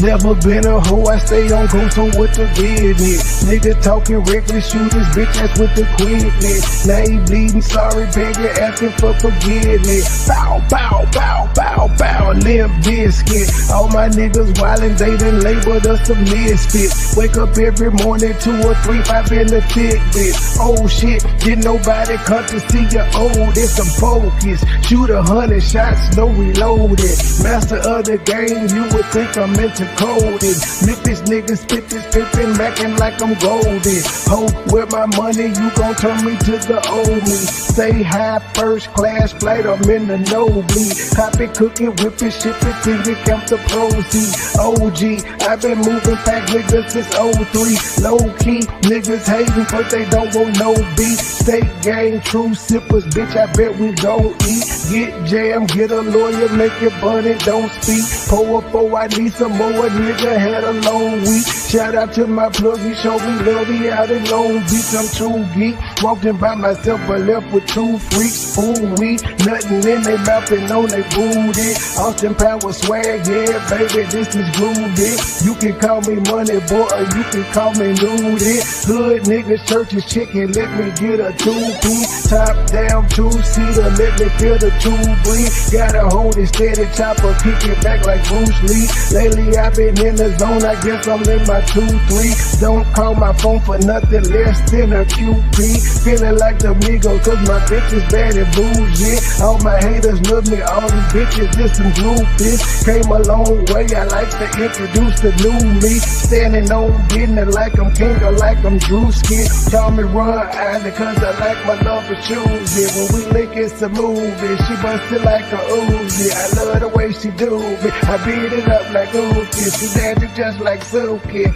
Never been a hoe, I stay on go, so what the business? Nigga talking reckless, shoot this bitch ass with the quickness. Now he bleeding, sorry, begging, asking for forgiveness. Bow, bow, bow, bow, bow, Limp Bizkit. All my niggas wildin', they done labeled us a misfit. Wake up every morning, 2 or 3, 5 in the tidbit. Oh shit, didn't nobody come to see you old. It's some focus, shoot 100 shots, no reloaded. Master of the game, you would think I'm into coding. Memphis niggas spit this pimpin', mackin' like I'm golden. Ho, with my money, you gon' turn me to the old me. Stay high, first class flight, I'm in the nosebleed. Hop it, cook it, whip it, ship it till you count the proceeds. OG, I've been moving pack niggas since 03. Low key, niggas hating, but they don't want no beef. State gang, true sippers, bitch, I bet we gon' eat. Get jammed, get a lawyer, make it bunny, don't speak. Pour up, I need some more, nigga had a long week. Shout out to my plug, he showed me love, he out in Long Beach. I'm too geek, walking by myself, but left with 2 freaks. Ooh, we, nothing in they mouth and on they booty. Austin Power swag, yeah, baby, this is groovy. You can call me Money Boy, or you can call me Nudie. Hood niggas, churches, chicken, let me get a 2-piece. Top down, 2-seater, let me feel the 2 breathe. Gotta hold it steady, chopper, kick it back like Bruce Lee. Lately I've been in the zone, I guess I'm in my 2-3. Don't call my phone for nothing less than a QP. Feeling like the Migos, cause my bitch is bad and bougie. All my haters love me, all these bitches just some groupies. Came a long way, I like to introduce the new me. Standing on business like I'm king or like I'm Drewski. Call me Run Island cause I like my love for choosy. When we link it's a movie, she bustin' like a Uzi. I love the way she do me, I beat it up like Uzi. She dancing just like Suki.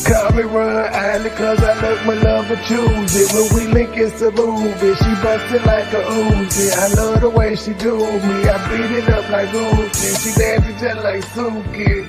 Call me Run Island cause I love my love for choosy. When we link it's a movie, she bustin' like a Uzi. I love the way she do me, I beat it up like Uzi. She dancing just like Suki.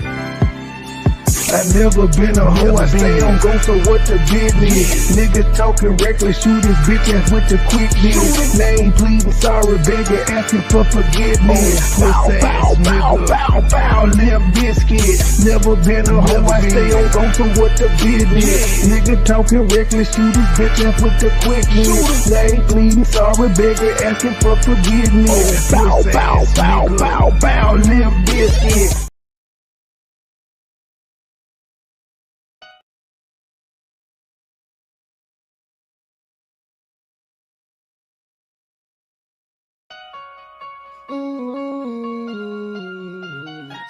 I never been a hoe, I stay on go, so what the business? Nigga talking reckless, shoot his bitch ass with the quickness. Name pleading, sorry, begging, asking for forgiveness. Bow, bow, bow, bow, bow, Limp Bizkit. Never been a hoe, I stay on go, so what the business? Nigga talking reckless, shoot his bitch ass with the quickness. Name pleading, sorry, begging, asking for forgiveness. Bow, bow, bow, bow, bow, Limp Bizkit.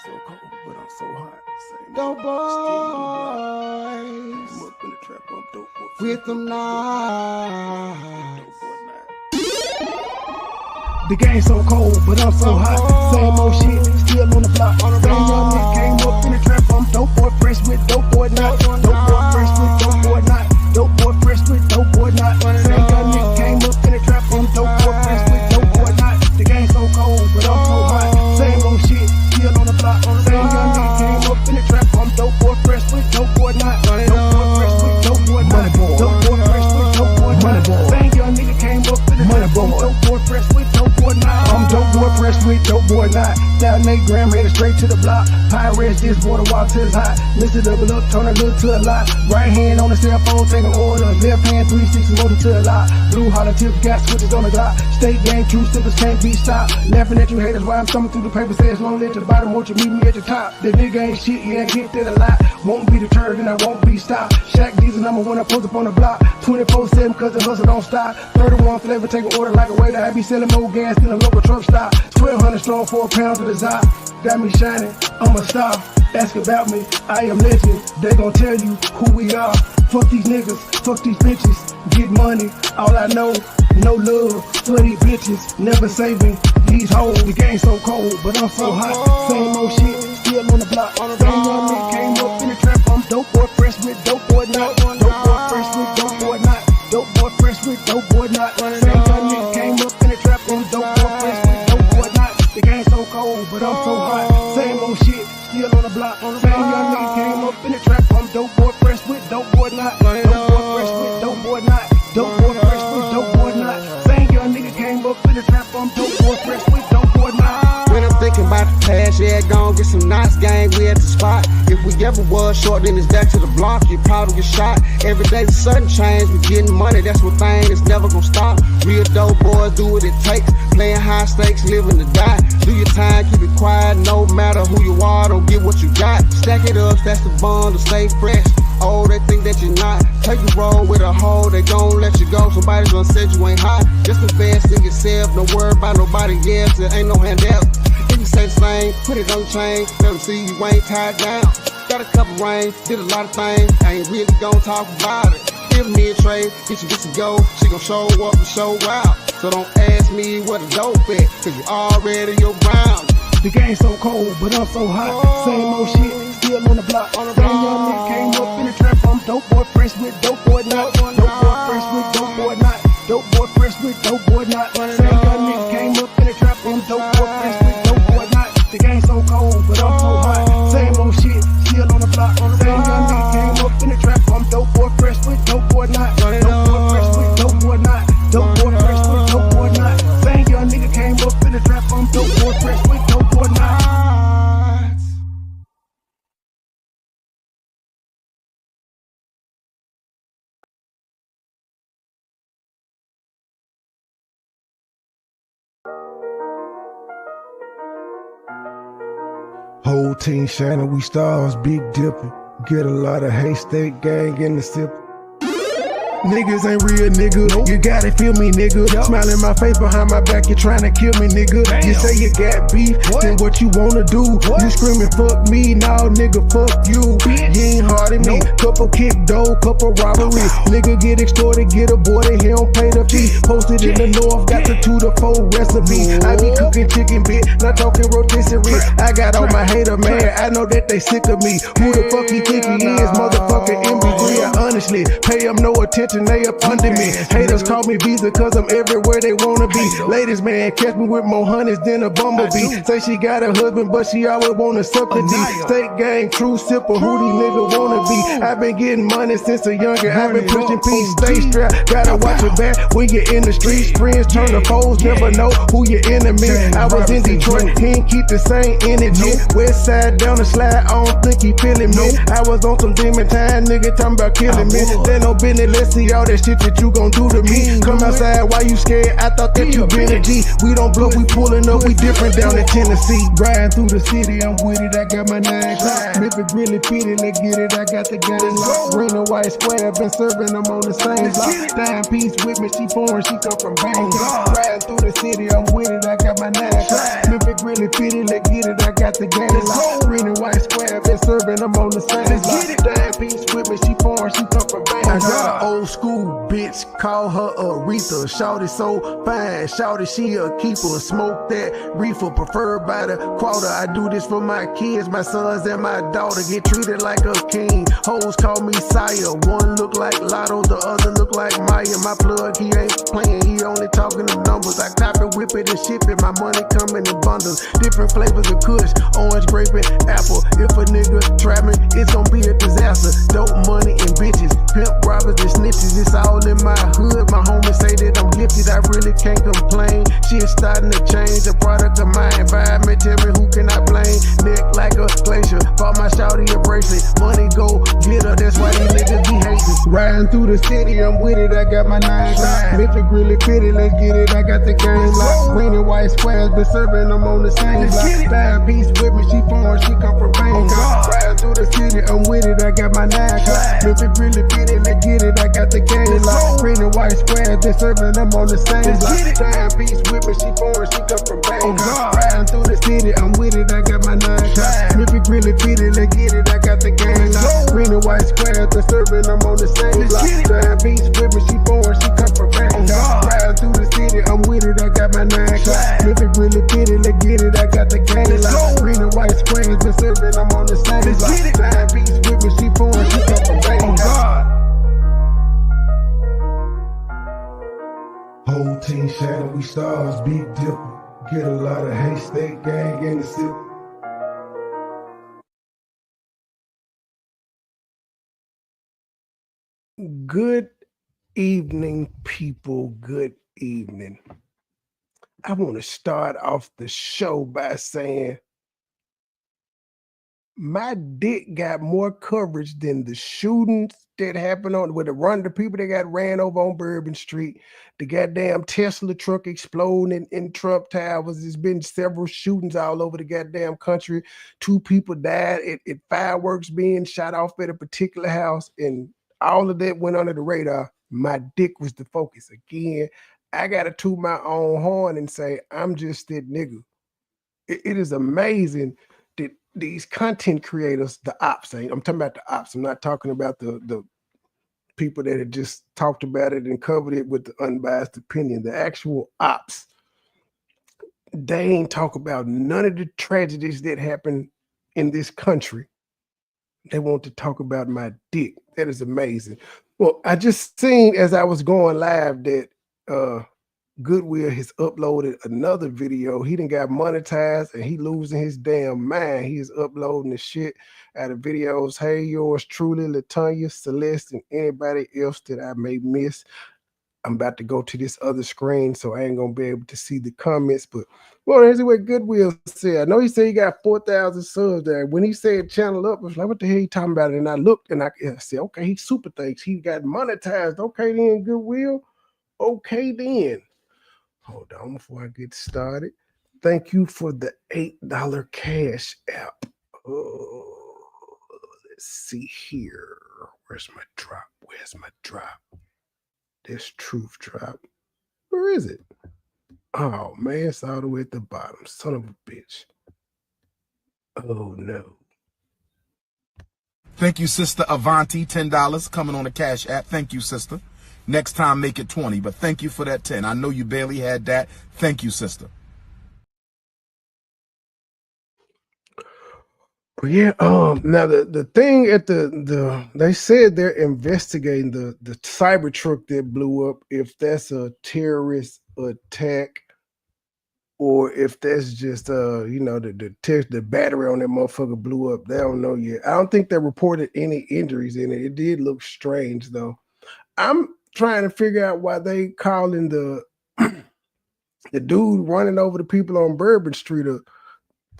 So cold, but I'm so hot. Dope boys I'm up in the trap, I'm dope boy. with them knives. The game so cold, but I'm so hot. Same old shit, still on the block. Same young nigga came up in the trap. I'm dope boy, fresh with dope boy not. Dope boy, fresh with dope boy not. Dope boy, fresh with dope boy not. Same young nigga came up in the trap. I'm dope boy, fresh with dope boy not. The game so cold, but I'm so hot. Same old shit, still on the block. Same young nigga came up in the trap. I'm dope boy, fresh with dope boy not. Dope boy, fresh with dope boy not. Dope boy, fresh with dope boy not. Same young nigga came up in the trap. I'm dope boy, fresh with dope boy not. I'm dope boy, fresh with dope boy not. Down 8 gram, headed straight to the block. Pirates, this water walk till it's hot. Mix it up a little, turn a little to a lot. Right hand on the cell phone, take an order. Left hand 360, motor to a lot. Blue holler tips, got switches on the dot. State gang, true sippers can't be stopped. Laughing at you haters while I'm thumbing through the paper. Says lonely at the bottom, won't you meet me at the top? The nigga ain't shit, yeah, I get that a lot. Won't be deterred and I won't be stopped. Shaq Diesel number one, I post up on the block. 24/7 cause the hustle don't stop. 31 flavor, take an order like a waiter. I be selling more gas than a local truck stop. 1200 strong, 4 pounds of the zop. Got me shining, I'm a star. Ask about me, I am legend. They gon' tell you who we are. Fuck these niggas, fuck these bitches. Get money, all I know. No love for these bitches. Never saving these hoes. The game so cold, but I'm so hot. Same old shit, still on the block. Same young nigga came up in the trap. I'm dope boy, fresh with dope boy not. Dope boy, fresh with dope boy not. Dope boy, fresh with dope boy not. Same young nigga came up in the trap. I'm dope boy, fresh with dope boy not. The game so cold, but I'm so hot. Same old shit, still on the block. Same young nigga came up in the trap. I'm dope boy, fresh with dope boy not. Dope boy, fresh with dope boy not. Dope boy, fresh with dope boy not. Same young nigga came up in the trap. I'm dope boy, fresh with dope boy not. When I'm thinking about the Cash, yeah, gon' get some knots, gang, we at the spot. If we ever was short, then it's back to the block, you probably get shot. Every day the sudden change, we getting money, that's one thing that's never gon' stop. Real dope boys do what it takes, playing high stakes, living to die. Do your time, keep it quiet, no matter who you are, don't get what you got. Stack it up, that's the bond to stay fresh. Oh, they think that you're not. Take a roll with a hoe, they gon' let you go. Somebody's gonna say you ain't hot. Just invest in yourself, don't worry about nobody else. There ain't no handout. If you say the same, put it on the chain. Let them see you ain't tied down. Got a couple rings, did a lot of things. I ain't really gon' talk about it. Give me a trade, get you to go. She gon' show up and show out. So don't ask me what a dope at, cause you already your ground. The game so cold, but I'm so hot. Same old shit, still on the block. Same young nigga came up in the trap. I'm dope boy fresh with dope boy not. Dope boy fresh with dope boy not. Dope boy fresh with dope boy not. Same young nigga came up in the trap. I'm dope boy fresh with dope boy not. The game so cold, but I'm so hot. Same old shit, still on the block. Same young nigga came up in the trap. I'm dope boy fresh with dope boy not. Dope boy fresh with dope boy not. Dope boy fresh with dope boy not. Same young nigga came up in the trap. I'm dope boy fresh with dope boy not. Whole team shining, we stars, big dipping. Get a lot of haystack gang in the sip. Niggas ain't real, nigga. You gotta feel me, nigga. Smile in my face behind my back, you tryna kill me, nigga. You say you got beef, then what you wanna do? You screaming, fuck me, nah, nigga, fuck you. You ain't hard at me. Couple kick dough, couple robbery. Nigga get extorted, get aborted, he don't pay the fee. Posted in the north, got the 2 to 4 recipe. I be cooking chicken bit, not talking rotisserie. I got all my hater man, I know that they sick of me. Who the fuck he think he is, motherfucker MP3? I honestly pay him no attention. They up under me. Haters call me Visa cause I'm everywhere they wanna be. Ladies, man, catch me with more honeys than a bumblebee. Say she got a husband, but she always wanna suck the D. State gang, true sipper, who these niggas wanna be. I've been getting money since a younger. I've been pushing peace, stay strapped. Gotta watch your back when you're in the streets. Friends turn to foes, never know who your enemy. I was in Detroit, he ain't keep the same energy. West side down the slide, I don't think he feeling me. I was on some demon time, nigga talking about killing me. There no business, let's see all that shit that you gon' do to me. Come outside, why you scared? I thought that you been a G. We don't bluff, we pulling up, we different down in Tennessee. Riding through the city, I'm with it, I got my 9 o'clock. If it really fitted, let's get it, I got the game locked. Green and white square, been serving them on the same block. Dime piece with me, she foreign, she come from Bangkok. Riding through the city, I'm with it, I got my 9 o'clock. If it really fitted, let's get it, I got the game locked. Green and white square, been serving them on the same block. Dime piece with me, she foreign, she come from Bangkok. I got an old school bitch, call her Aretha. Shawty so fine, shawty she a keeper. Smoke that reefer, preferred by the quarter. I do this for my kids, my sons and my daughter. Get treated like a king. Hoes call me sire. One look like Lotto, the other look like Maya. My plug, he ain't playing, he only talking the numbers. I cop it, whip it and ship it. My money coming in bundles. Different flavors of kush, orange, grape, and apple. If a nigga trap me, it's gonna be a disaster. Dope money and bitches, pimp robbers and snitches. It's all in my hood. My homies say that I'm gifted, I really can't complain. Shit's starting to change, a product of my environment. Tell me who can I blame? Neck like a glacier, bought my shawty a bracelet. Money go glitter, that's why these niggas be hating. Riding through the city, I'm with it, I got my 9 o'clock. If it really fitted, let's get it, I got the game locked. Green and white squares, been serving them on the same block. Dime piece with me, she foreign, she come from Bangkok. Riding through the city, I'm with it, I got my 9 o'clock. If it really fitted, let's get it, I got the game locked. Green and white squares, been serving them on the same block. Dime piece with me, she foreign, she come from Bangkok. Riding through the city, I'm with it, I got my 9 o'clock. If it really fitted, let's get it, I got the game locked. Green and white squares, been serving them on the same block. Dime piece with me, she foreign, she come from Bangkok. Riding through the city, I'm with it, I got my 9 o'clock. If it really fitted, let's get it, I got the game locked. Green and white squares, been serving them on the same block. Dime piece with me, she foreign, she come from Bangkok. Whole team shining, we stars, big dipper. Get a lot of haystack gang in the sip. Good evening, people. Good evening. I want to start off the show by saying My dick got more coverage than the shootings that happened on with the people that got ran over on Bourbon Street, the goddamn Tesla truck exploding in Trump Towers. There's been several shootings all over the goddamn country. 2 people died at fireworks being shot off at a particular house, and all of that went under the radar. My dick was the focus. Again, I gotta toot my own horn and say I'm just that nigga. It is amazing that these content creators, the ops, I'm talking about the ops. I'm not talking about the people that had just talked about it and covered it with the unbiased opinion. The actual ops, they ain't talk about none of the tragedies that happen in this country. They want to talk about my dick. That is amazing. Well, I just seen as I was going live that Goodwill has uploaded another video. He done got monetized and he losing his damn mind. He is uploading the shit out of videos. Hey, yours truly, Latonya, Celeste, and anybody else that I may miss. I'm about to go to this other screen, so I ain't gonna be able to see the comments. But well, here's what Goodwill said. I know he said he got 4,000 subs there. When he said channel up, I was like, what the hell he talking about? And I looked and I said, okay, he super thanks. He got monetized. Okay, then, Goodwill. Okay, then. Hold on before I get started. Thank you for the $8 cash app. Oh, let's see here. Where's my drop? Where's my drop? This truth drop. Where is it? Oh man, it's all the way at the bottom. Son of a bitch. Oh no. Thank you, Sister Avanti, $10 coming on the Cash App. Thank you, sister. Next time, make it 20, but thank you for that 10. I know you barely had that. Thank you, sister. But yeah, now the thing at they said they're investigating the cyber truck that blew up, if that's a terrorist attack or if that's just the battery on that motherfucker blew up. They don't know yet. I don't think they reported any injuries in it. It did look strange though. I'm trying to figure out why they calling the dude running over the people on Bourbon Street a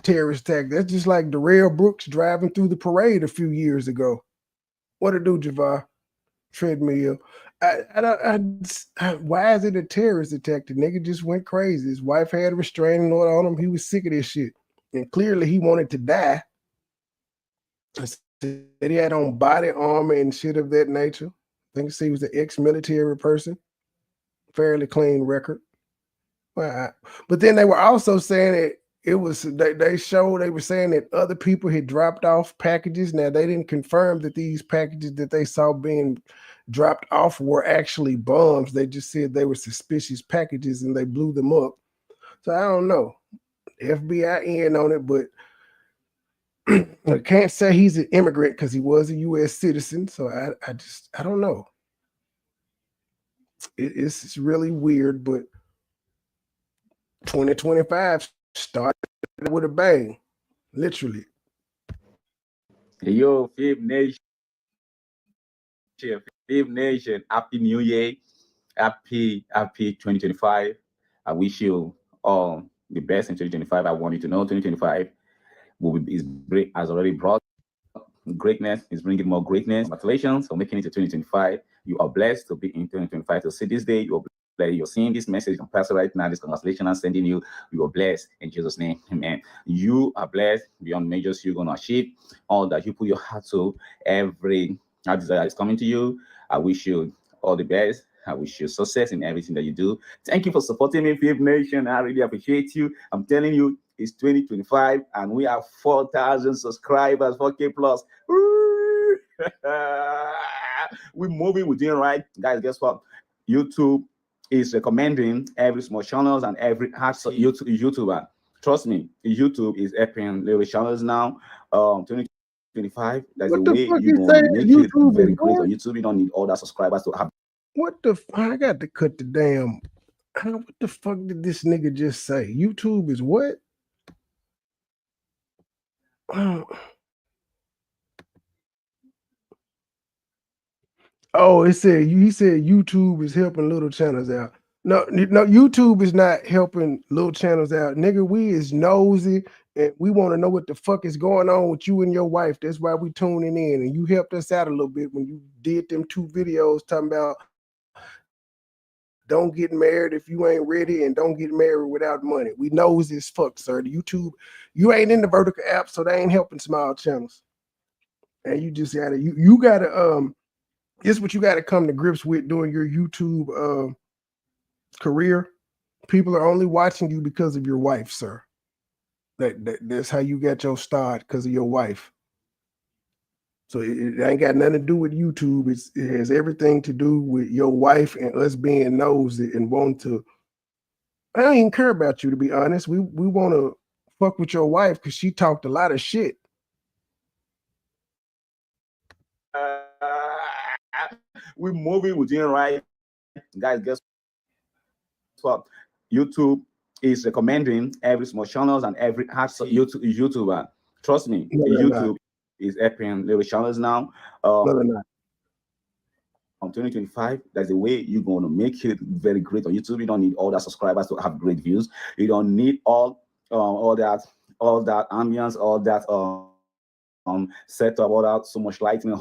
terrorist attack. That's just like Darrell Brooks driving through the parade a few years ago. What it do, Javar? Treadmill. Why is it a terrorist attack? The nigga just went crazy. His wife had a restraining order on him. He was sick of this shit. And clearly he wanted to die. That he had on body armor and shit of that nature. I think he was an ex-military person. Fairly clean record. Well, but then they were also saying that it was they were saying that other people had dropped off packages. Now they didn't confirm that these packages that they saw being dropped off were actually bombs. They just said they were suspicious packages and they blew them up. So I don't know. FBI in on it, but I can't say he's an immigrant because he was a U.S. citizen. So I don't know. It's really weird, but 2025 started with a bang, literally. Hey, yo, Fifth Nation, Happy New Year, happy 2025. I wish you all the best in 2025. I want you to know 2025 has already brought greatness. It's bringing more greatness. Congratulations for making it to 2025. You are blessed to be in 2025 to see this day. You're seeing this message on Pastor right now. This congratulations I'm sending you. You are blessed in Jesus' name. Amen. You are blessed beyond measures. You're going to achieve all that you put your heart to. Every desire is coming to you. I wish you all the best. I wish you success in everything that you do. Thank you for supporting me, Fifth Nation. I really appreciate you. I'm telling you, it's 2025 and we have 4,000 subscribers, 4K plus. We're moving within, right? Guys, guess what? YouTube is recommending every small channels and every YouTuber. Trust me, YouTube is helping little channels now. 2025, that's the way you're going to make it very great on YouTube. You don't need all that subscribers to have. What the I got to cut the damn. What the fuck did this nigga just say? YouTube is what? Oh, he said YouTube is helping little channels out. No, YouTube is not helping little channels out. Nigga, we is nosy and we want to know what the fuck is going on with you and your wife. That's why we tuning in, and you helped us out a little bit when you did them 2 videos talking about don't get married if you ain't ready, and don't get married without money. We knows this fuck, sir. The YouTube, you ain't in the vertical app, so they ain't helping small channels. And you just gotta, you gotta, this is what you gotta come to grips with doing your YouTube career. People are only watching you because of your wife, sir. That's how you got your start, because of your wife. So it ain't got nothing to do with YouTube. It has everything to do with your wife and us being nosy and wanting to. I don't even care about you, to be honest. We want to fuck with your wife because she talked a lot of shit. We're moving within, right? Guys, guess what? YouTube is recommending every small channels and every YouTuber. Trust me, No, YouTube is helping little channels now. No, they're not. On 2025, there's a way you're going to make it very great on YouTube. You don't need all that subscribers to have great views. You don't need all that ambience, all that setup, all that so much lighting.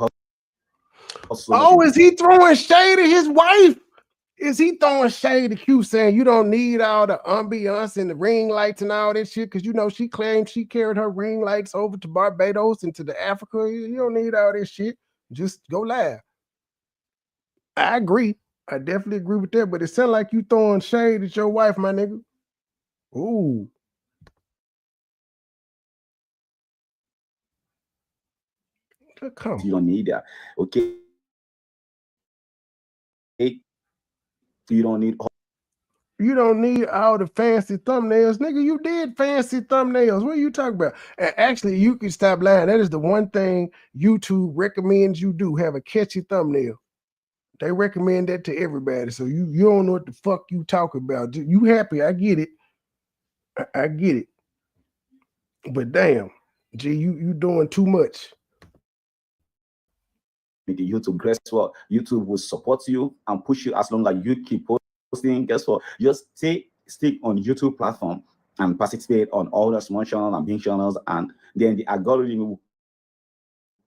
Is he throwing shade at his wife? Is he throwing shade at Q, saying you don't need all the ambiance and the ring lights and all that shit? Because you know she claimed she carried her ring lights over to Barbados and to the Africa. You don't need all this shit. Just go live. I agree. I definitely agree with that. But it sounds like you throwing shade at your wife, my nigga. Ooh. Come. You don't need that. Okay. You don't need all the fancy thumbnails. Nigga, you did fancy thumbnails. What are you talking about? And actually, you can stop lying. That is the one thing YouTube recommends you do. Have a catchy thumbnail. They recommend that to everybody. So you don't know what the fuck you talk about. You happy. I get it. I get it. But damn, G, you doing too much. YouTube, guess what? YouTube will support you and push you as long as you keep posting. Guess what? Just stick on YouTube platform and participate on all the small channels and big channels, and then the algorithm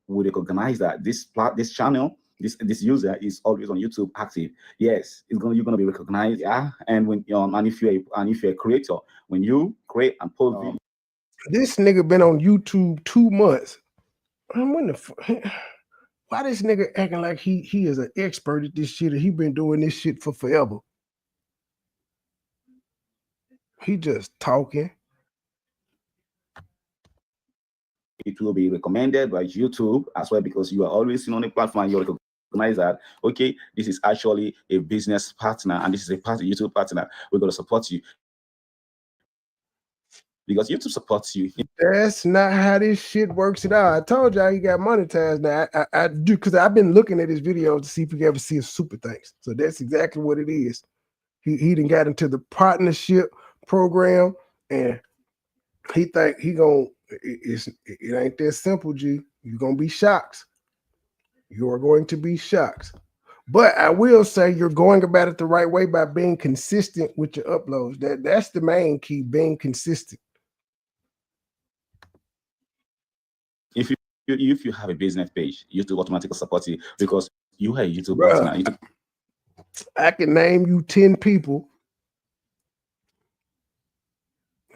will recognize that this channel, this user is always on YouTube active. Yes, you're gonna be recognized. Yeah, and when and if you're a creator, when you create and post videos, this nigga been on YouTube 2 months. Why this nigga acting like he is an expert at this shit and he been doing this shit for forever? He just talking. It will be recommended by YouTube as well, because you are always on the platform and you recognize that, okay, this is actually a business partner and this is a YouTube partner. We're going to support you because YouTube supports you. That's not how this shit works at all. I told y'all he got monetized. Now I do, because I've been looking at his videos to see if we can ever see his super thanks. So that's exactly what it is. He done got into the partnership program, and he think he gonna. It ain't that simple, G. You're gonna be shocked. You are going to be shocked. But I will say you're going about it the right way by being consistent with your uploads. That's the main key, being consistent. If you have a business page, YouTube automatically supports you because you are a YouTube partner. I can name you 10 people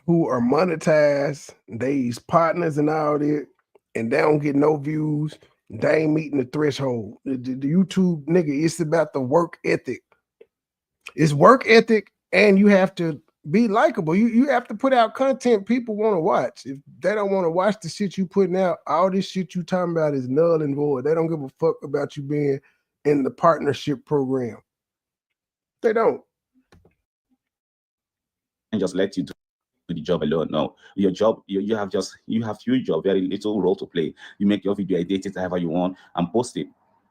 who are monetized, they's partners and all that, and they don't get no views. They ain't meeting the threshold. The YouTube nigga, it's about the work ethic. It's work ethic, and you have to be likable. You have to put out content people want to watch. If they don't want to watch the shit you putting out, all this shit you talking about is null and void. They don't give a fuck about you being in the partnership program. They don't. And just let you do the job alone. No, your job, you have your job, very little role to play. You make your video, edit it however you want, and post it.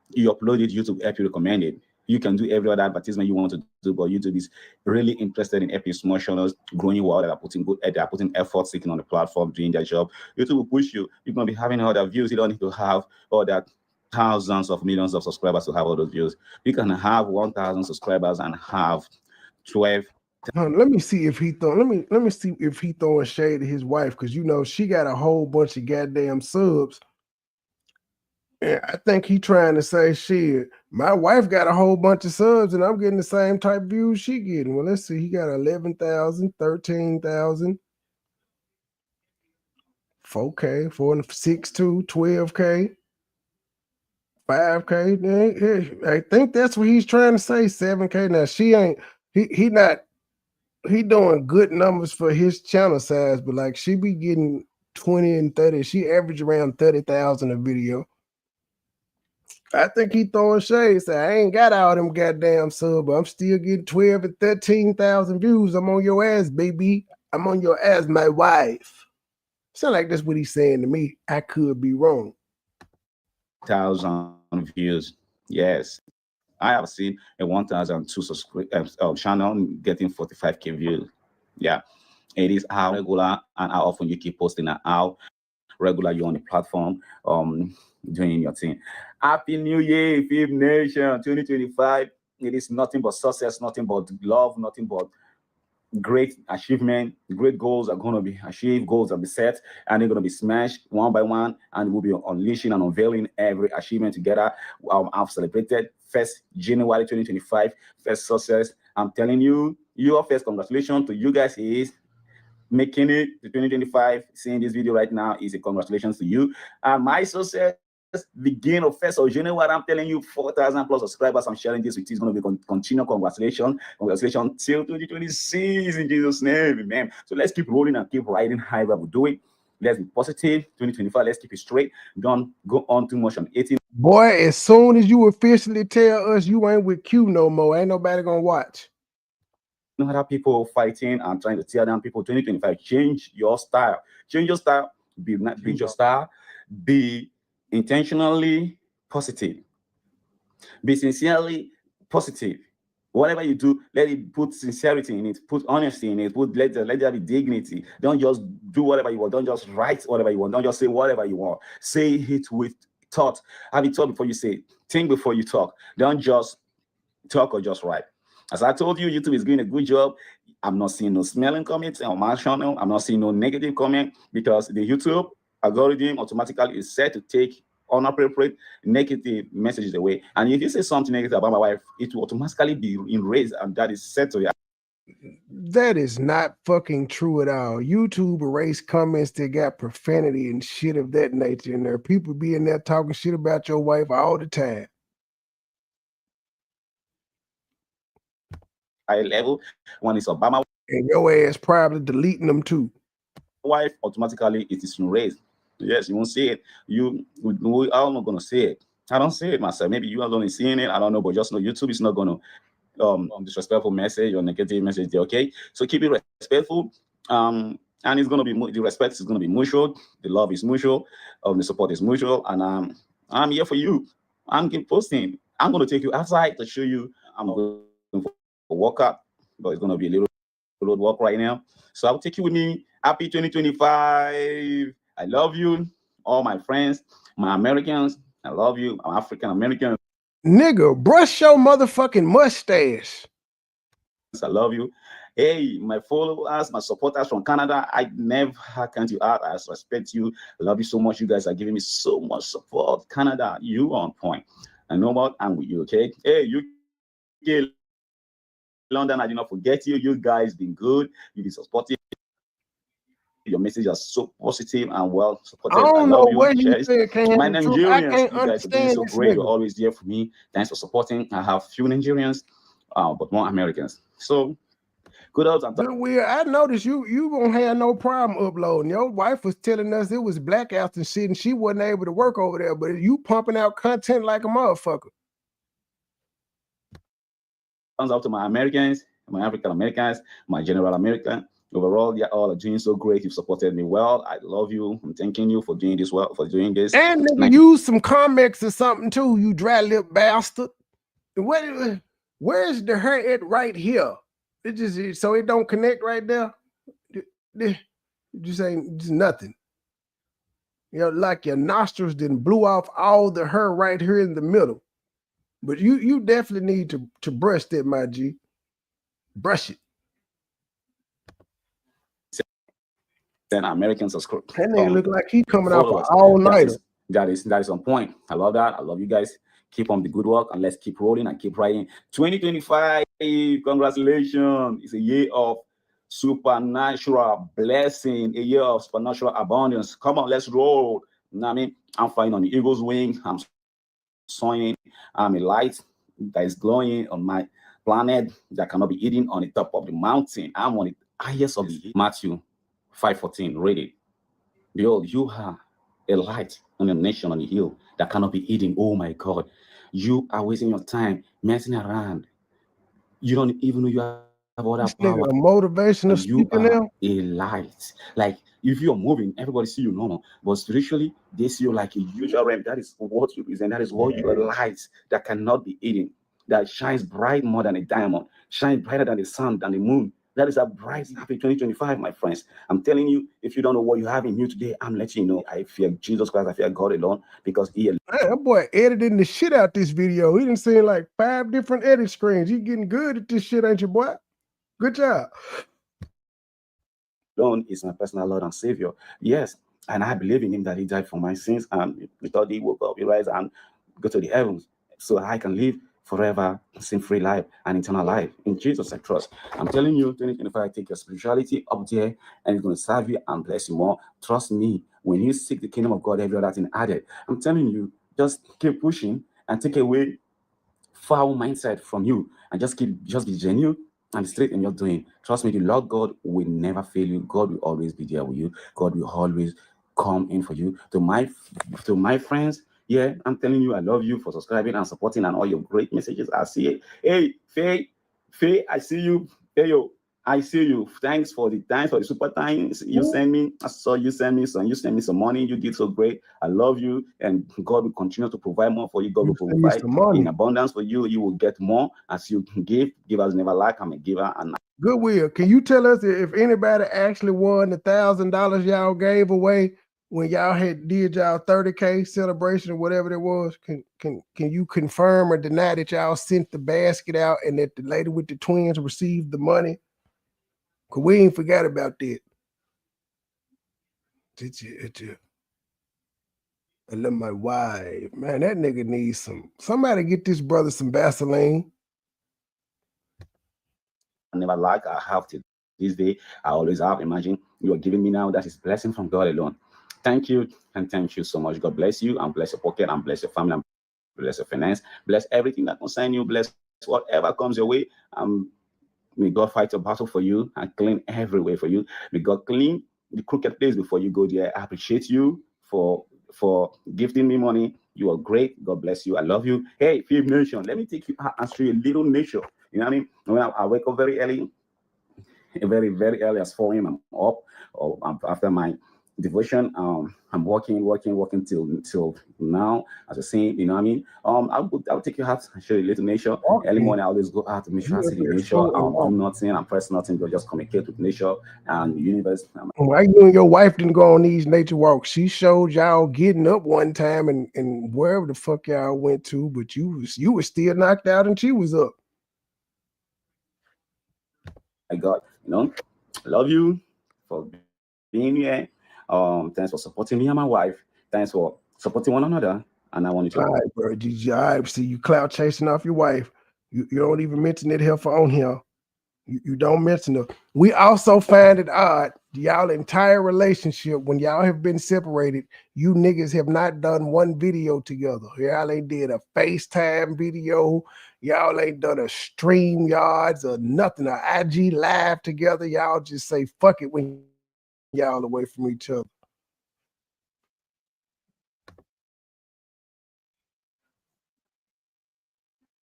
You upload it, YouTube help you recommend it. You can do every other advertisement you want to do, but YouTube is really interested in helping small channels growing well, that are putting effort, seeking on the platform, doing their job. YouTube will push you. You're gonna be having all the views. You don't need to have all that thousands of millions of subscribers to have all those views. You can have 1,000 subscribers and have 12 Let me see if he let me see if he throwing shade at his wife, because you know she got a whole bunch of goddamn subs. And I think he trying to say, shit, my wife got a whole bunch of subs and I'm getting the same type of views she getting. Well, let's see. He got 11,000, 13,000, 4K, 4.62, 12K, 5K. I think that's what he's trying to say, 7K. Now, she ain't, he not, he doing good numbers for his channel size, but like she be getting 20 and 30. She average around 30,000 a video. I think he throwing shade. Say, I ain't got all them goddamn subs, but I'm still getting 12 and 13,000 views. I'm on your ass, baby. I'm on your ass, my wife. Sound like that's what he's saying to me. I could be wrong. 1,000 views. Yes. I have seen a 1,002 channel getting 45K views. Yeah. It is how regular and how often you keep posting and how regular you're on the platform doing your thing. Happy New Year, Fifth Nation 2025. It is nothing but success, nothing but love, nothing but great achievement. Great goals are going to be achieved, goals are be set, and they're going to be smashed one by one, and we'll be unleashing and unveiling every achievement together. I've celebrated 1st January 2025, first success. I'm telling you, your first congratulations to you guys is making it to 2025. Seeing this video right now is a congratulations to you. And my success begin of 1st of January. I'm telling you, 4,000 plus subscribers. I'm sharing this with you. It's going to be continual congratulations till 2026 in Jesus' name, amen. So let's keep rolling and keep riding however we do it. Let's be positive. 2025, let's keep it straight. Don't go on too much on 18. Boy, as soon as you officially tell us you ain't with Q no more, ain't nobody gonna watch. Other people fighting and trying to tear down people. 2025, change your style. Change your style. Be your style. Be intentionally positive. Be sincerely positive. Whatever you do, let it put sincerity in it, put honesty in it, let there be dignity. Don't just do whatever you want. Don't just write whatever you want. Don't just say whatever you want. Say it with thought. Have it thought before you say it. Think before you talk. Don't just talk or just write. As I told you, YouTube is doing a good job. I'm not seeing no smelling comments on my channel. I'm not seeing no negative comment because the YouTube algorithm automatically is set to take inappropriate negative messages away. And if you say something negative about my wife, it will automatically be erased, and that is set to you. That is not fucking true at all. YouTube erase comments that got profanity and shit of that nature in there. People be in there talking shit about your wife all the time. High level when it's Obama, and your ass probably deleting them too. Wife, automatically it is erased. Yes, you won't see it. We are not gonna see it. I don't see it myself. Maybe you are only seeing it. I don't know, but just know YouTube is not gonna disrespectful message or negative message there. Okay, so keep it respectful. And it's gonna be the respect is gonna be mutual. The love is mutual. The support is mutual, and I'm here for you. I'm keep posting. I'm gonna take you outside to show you. I'm going for a workout, but it's gonna be a little road walk right now. So I'll take you with me. Happy 2025. I love you, all my friends, my Americans. I love you, I'm African American. Nigga, brush your motherfucking mustache. I love you. Hey, my followers, my supporters from Canada, I never count you out. I respect you. I love you so much. You guys are giving me so much support. Canada, you on point. I know what I'm with you, okay? Hey, UK, London, I did not forget you. You guys been good. You been supportive. Your messages are so positive and well supported. I love you. My Nigerians, you guys are doing so great. You're always there for me. Thanks for supporting. I have few Nigerians, but more Americans. So good out. Goodwill, I noticed you won't have no problem uploading. Your wife was telling us it was blackouts and shit, and she wasn't able to work over there. But you pumping out content like a motherfucker. Thumbs up to my Americans, my African Americans, my general American. Overall, yeah, all are doing so great. You've supported me well. I love you. I'm thanking you for doing this well, for doing this. And nigga, use some comics or something too, you dry lip bastard. Where's the hair at right here? It just so it don't connect right there. It just ain't just nothing. You know, like your nostrils didn't blew off all the hair right here in the middle. But you definitely need to brush that, my G. Brush it. American subscribers. That nigga look like he coming out for Followers. all nighter. That is on point. I love that. I love you guys. Keep on the good work and let's keep rolling and keep writing. 2025, congratulations. It's a year of supernatural blessing, a year of supernatural abundance. Come on, let's roll. You know what I mean? I'm flying on the eagle's wing. I'm soaring. I'm a light that is glowing on my planet that cannot be hidden on the top of the mountain. I'm on the highest of the Matthew 5:14. Read it. Behold, you are a light on a nation on the hill that cannot be hidden. Oh my God. You are wasting your time messing around. You don't even know you have all that This power. nigga a motivational You speaker are now. a light. Like if you're moving, everybody see you normal. But spiritually, they see you like a huge realm. That is what you present. That is what you are, light that cannot be hidden. That shines bright more than a diamond. Shines brighter than the sun, than the moon. That is a bright, happy 2025, my friends. I'm telling you, if you don't know what you have in you today, I'm letting you know. I fear Jesus Christ. I fear God alone because He. Man, that boy editing the shit out this video. He done seen like 5 different edit screens. You getting good at this shit, ain't you, boy? Good job. Alone is my personal Lord and Savior. Yes, and I believe in Him that He died for my sins, and without He woke up, He rise and go to the heavens, so I can live forever, sin-free life and eternal life. In Jesus I trust. I'm telling you, 2025, take your spirituality up there, and it's going to serve you and bless you more. Trust me, when you seek the kingdom of God, every other thing added. I'm telling you, just keep pushing and take away foul mindset from you, and just be genuine and straight in your doing. Trust me, the Lord God will never fail you. God will always be there with you. God will always come in for you. To my friends, yeah, I'm telling you, I love you for subscribing and supporting and all your great messages. I see it. Hey, Faye, I see you. Hey, yo, I see you. Thanks for the super thanks you send me. I saw you send me some. You send me some money. You did so great. I love you, and God will continue to provide more for you. God will provide in abundance for you. You will get more as you give. Givers never lack. I'm a giver. And Goodwill, can you tell us if anybody actually won the $1,000 y'all gave away when y'all had did y'all 30K celebration or whatever it was? Can you confirm or deny that y'all sent the basket out and that the lady with the twins received the money? Cause we ain't forgot about that. I love my wife. Man, that nigga needs somebody get this brother some Vaseline. I never lack. I have to this day. I always have. Imagine you are giving me now. That is blessing from God alone. Thank you, and thank you so much. God bless you, and bless your pocket, and bless your family, and bless your finance. Bless everything that concerns you. Bless whatever comes your way. May God fight your battle for you and clean every way for you. May God clean the crooked place before you go there. I appreciate you for gifting me money. You are great. God bless you. I love you. Hey, Fifth Nation, let me take you out and show you a little nature. You know what I mean? When I wake up very early, very, very early as 4 a.m. I'm up, or after my devotion, I'm working till now, as I saying, you know what I mean? I'll take you out and show you a little nature. Early morning, I always go out to make sure I see the nature. Do nothing, I press nothing, but just communicate with nature and the universe. Why you and your wife didn't go on these nature walks? She showed y'all getting up one time and wherever the fuck y'all went to, but you was still knocked out and she was up. I got, I love you for being here. Thanks for supporting me and my wife. Thanks for supporting one another. And I want you to. All right, bro. I see you clout chasing off your wife. You don't even mention it here on here. You don't mention it. We also find it odd, y'all entire relationship, when y'all have been separated, you niggas have not done one video together. Y'all ain't did a FaceTime video. Y'all ain't done a StreamYards or nothing, a IG live together. Y'all just say fuck it when y'all away from each other.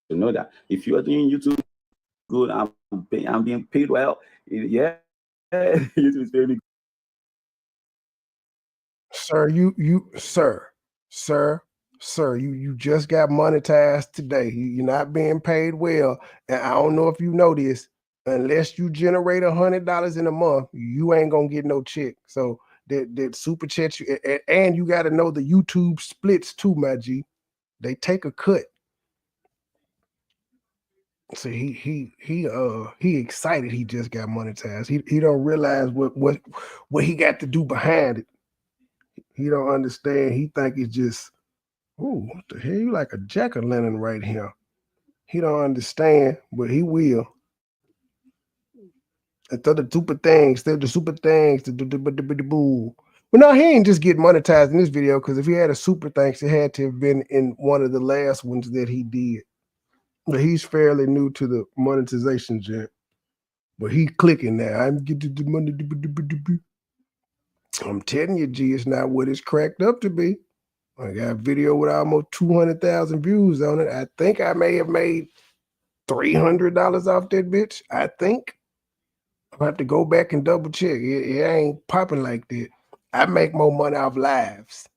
To know that if you are doing YouTube good, I'm being paid well. Yeah, YouTube is paying me. Sir, sir, you just got monetized today. You're not being paid well, and I don't know if you know this. Unless you generate $100 in a month, you ain't gonna get no check. So that super chat you, and you got to know the YouTube splits too, my G. They take a cut. See, he excited he just got monetized. He don't realize what he got to do behind it. He don't understand. He think it's just, ooh, what the hell? You like a jack-o'-lantern right here. He don't understand, but he will. And the super things, the super things, the boo. But no, he ain't just getting monetized in this video, because if he had a super thanks, it had to have been in one of the last ones that he did. But he's fairly new to the monetization jet. But he clicking now. I'm getting the money. I'm telling you, G, it's not what it's cracked up to be. I got a video with almost 200,000 views on it. I think I may have made $300 off that bitch. I think. I'll have to go back and double check. It ain't popping like that. I make more money off lives.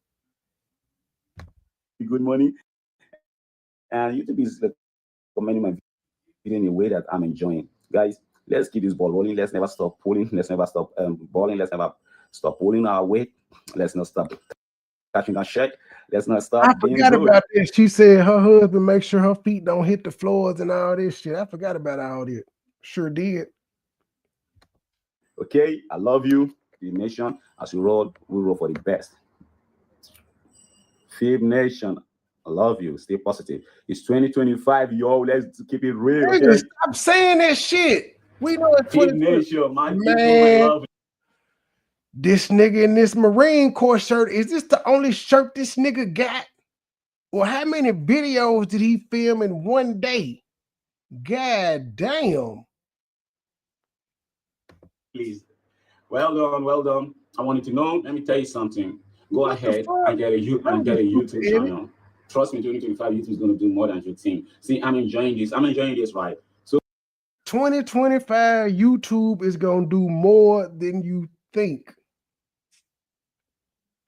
Good money. And YouTube is recommending my video in a way that I'm enjoying. Guys, let's keep this ball rolling. Let's never stop pulling. Let's never stop balling. Let's never stop pulling our weight. Let's not stop catching that check. Let's not stop. I forgot about this. She said her husband make sure her feet don't hit the floors and all this shit. I forgot about all that. Sure did. Okay, I love you, the nation. As we roll for the best. Fib Nation, I love you. Stay positive. It's 2025, yo. Let's keep it real. Okay? Stop saying that shit. We know it's Fib Nation, man. Man, this nigga in this Marine Corps shirt, is this the only shirt this nigga got? Or how many videos did he film in one day? God damn. Please. Well done, well done. I wanted to know. Let me tell you something. Go ahead and get a YouTube channel. Trust me, 2025 YouTube is going to do more than you think. See, I'm enjoying this. I'm enjoying this, right? So 2025 YouTube is going to do more than you think.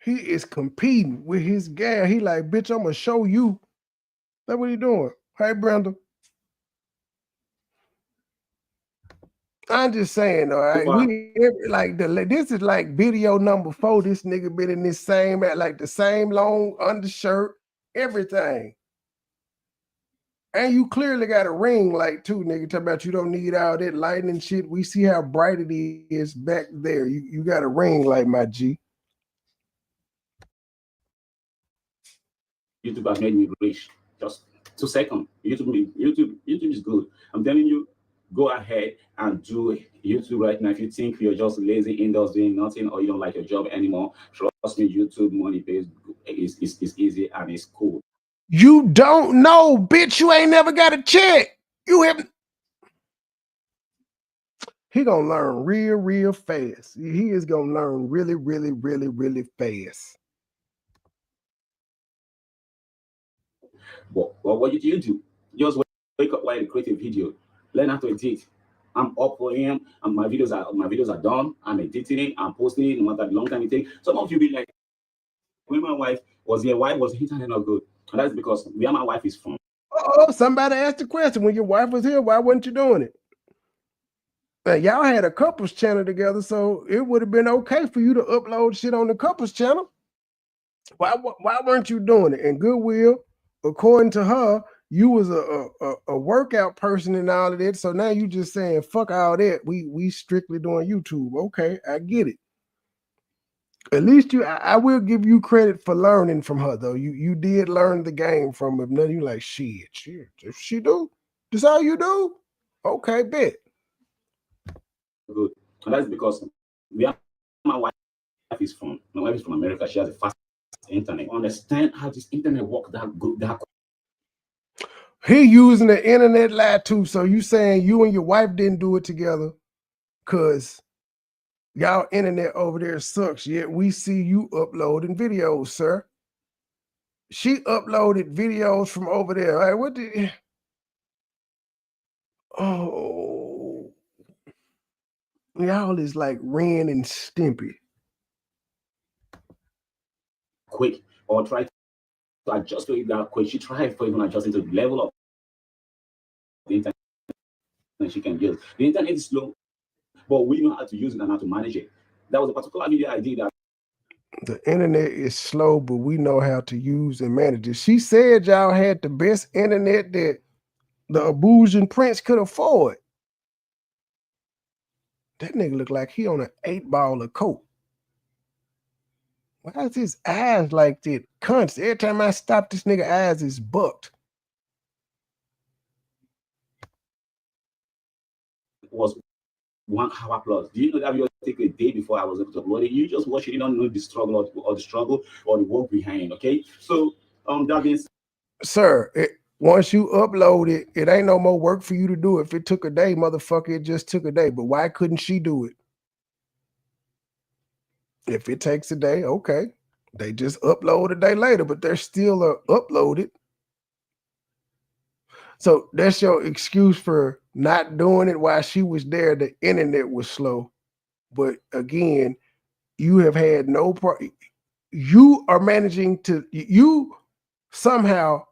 He is competing with his gal. He like, bitch, I'm going to show you. That's what he doing. Hey, Brenda. I'm just saying, all right. This is like video number 4. This nigga been in this same, like the same long undershirt, everything. And you clearly got a ring light too, nigga. Talk about you don't need all that lighting and shit. We see how bright it is back there. You got a ring light, my G. YouTube has made me rich. Just 2 seconds. YouTube is good. I'm telling you. Go ahead and do YouTube right now. If you think you're just lazy indoors doing nothing, or you don't like your job anymore, trust me, YouTube money pays is easy and it's cool. You don't know, bitch. You ain't never got a check. You haven't. He gonna learn real fast. He is gonna learn really fast. Well, what did you do? Just wake up while you create a video. Learn how to edit. I'm up for him, and my videos are done. I'm editing it, I'm posting it, no matter the long time it takes. Some of you be like, when my wife was here, why was the internet not good? And that's because where my wife is from. Oh, somebody asked the question, when your wife was here, why wasn't you doing it? Y'all had a couples channel together, so it would have been okay for you to upload shit on the couples channel. Why weren't you doing it? And Goodwill, according to her, you was a workout person and all of that. So now you just saying, fuck all that. We strictly doing YouTube. Okay, I get it. At least I will give you credit for learning from her, though. You did learn the game from her. None you like, shit. If she do, this all you do? Okay, bet. Good. And that's because where my wife is from. My wife is from America. She has a fast internet. I understand how this internet works that good. He using the internet lie too. So you saying you and your wife didn't do it together because y'all internet over there sucks, yet we see you uploading videos, sir. She uploaded videos from over there. Right, what did... Oh... Y'all is like Ren and Stimpy. Quick, or try to adjust to it that quick. She tried for even adjusting to the level of the internet that she can use. The internet is slow, but we know how to use it and how to manage it. That was a particular video I did. The internet is slow, but we know how to use and manage it. She said y'all had the best internet that the Abusian Prince could afford. That nigga look like he on an 8-ball of coke. Why is his eyes like that? Cunts. Every time I stop, this nigga eyes is bucked. Was 1 hour plus. Do you know that video take a day before I was able to upload it? You just watch it, you don't know the struggle or the work behind. Okay, so that means, sir, once you upload it, it ain't no more work for you to do. If it took a day, motherfucker, it just took a day. But why couldn't she do it? If it takes a day, okay. They just upload a day later, but they're still uploaded. So that's your excuse for not doing it while she was there. The internet was slow. But again, you have had no problem. You are managing to, you somehow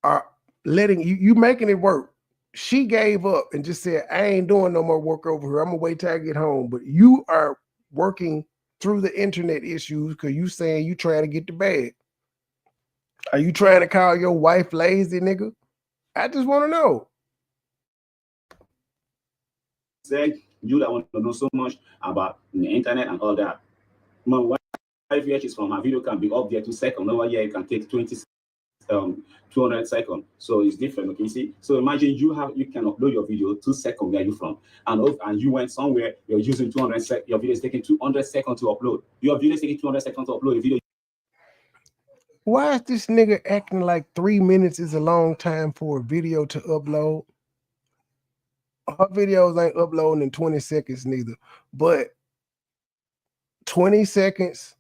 are letting you making it work. She gave up and just said, I ain't doing no more work over here. I'm gonna wait till I get home. But you are working through the internet issues because you saying you trying to get the bag. Are you trying to call your wife lazy, nigga? I just want to know. said, you that want to know so much about the internet and all that. My wife here, she's from my video can be up there 2 seconds. Over here, it can take 200 seconds. So it's different. Okay, you see. So imagine you can upload your video 2 seconds where you from, and you went somewhere. You're using 200 seconds. Your video is taking 200 seconds to upload. Your video is taking 200 seconds to upload a video. Why is this nigga acting like 3 minutes is a long time for a video to upload? Her videos ain't uploading in 20 seconds neither, but 20 seconds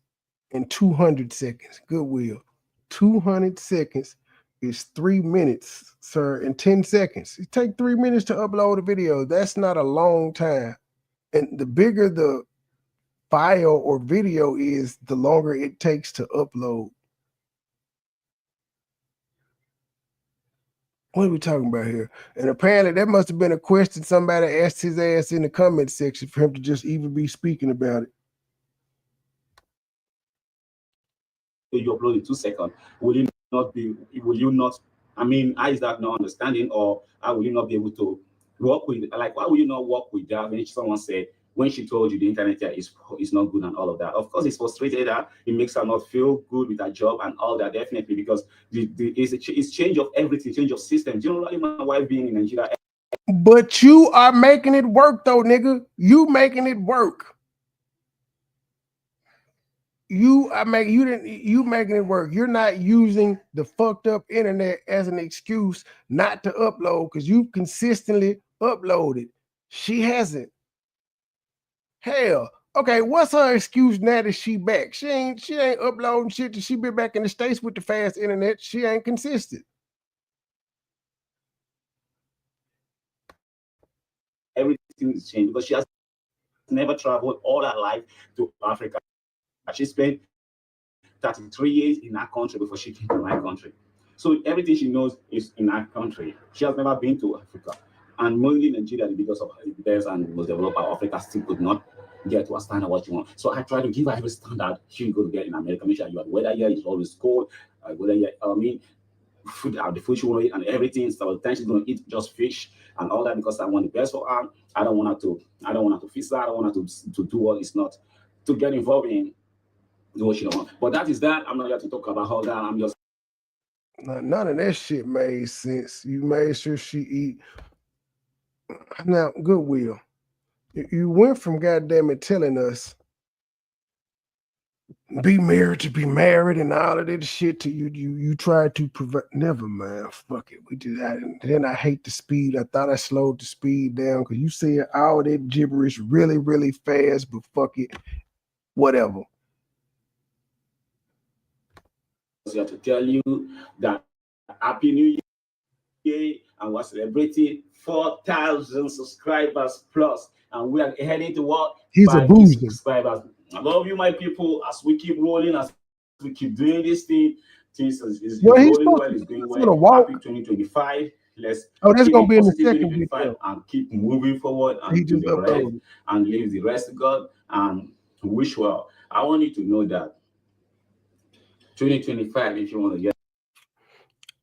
and 200 seconds, Goodwill. 200 seconds is 3 minutes, sir, and 10 seconds. It takes 3 minutes to upload a video. That's not a long time. And the bigger the file or video is, the longer it takes to upload. What are we talking about here? And apparently that must have been a question somebody asked his ass in the comment section for him to just even be speaking about it. You upload in 2 seconds. Will you not, I mean, how is that not understanding, or how will you not be able to work with, like, why will you not work with that when someone said, when she told you the internet is not good and all of that? Of course, it's frustrated her. It makes her not feel good with her job and all that, definitely, because it's change of everything, change of system. Generally, my wife being in Nigeria. But you are making it work, though, nigga. You making it work. You making it work. You're not using the fucked up internet as an excuse not to upload because you've consistently uploaded. She hasn't. Hell, okay, what's her excuse now that she back? She ain't uploading shit till she been back in the States with the fast internet. She ain't consistent. Everything is changed because she has never traveled all her life to Africa. She spent 33 years in our country before she came to my country. So everything she knows is in our country. She has never been to Africa. And mostly Nigeria, because of the best and most developed part of Africa, still could not get to a standard what you want. So I try to give her every standard she could get in America. Make sure you have weather here is always cold. Whether you, food, the food she want to eat and everything. So the time she's going to eat just fish and all that because I want the best for her. I don't want her to feast her. I don't want her to do what is not to get involved in what she don't want. But that is that. I'm not here to talk about all that. I'm just none of that shit made sense. You made sure she eat. Now, Goodwill. You went from goddamn it telling us be married to be married and all of that shit to you tried to provide. Never mind, fuck it. Then I hate the speed. I thought I slowed the speed down because you said all that gibberish really, really fast, but fuck it. Whatever. I have to tell you that Happy New Year, and we're celebrating 4,000 subscribers plus, and we are heading to what? He's a booster. Subscribers. I love you, my people. As we keep rolling, as we keep doing this thing, things is rolling well. It's going well. Happy 2025. Let's that's gonna be in the second video and keep moving forward and do the rest and leave the rest to God and wish well. I want you to know that 2025, if you want to get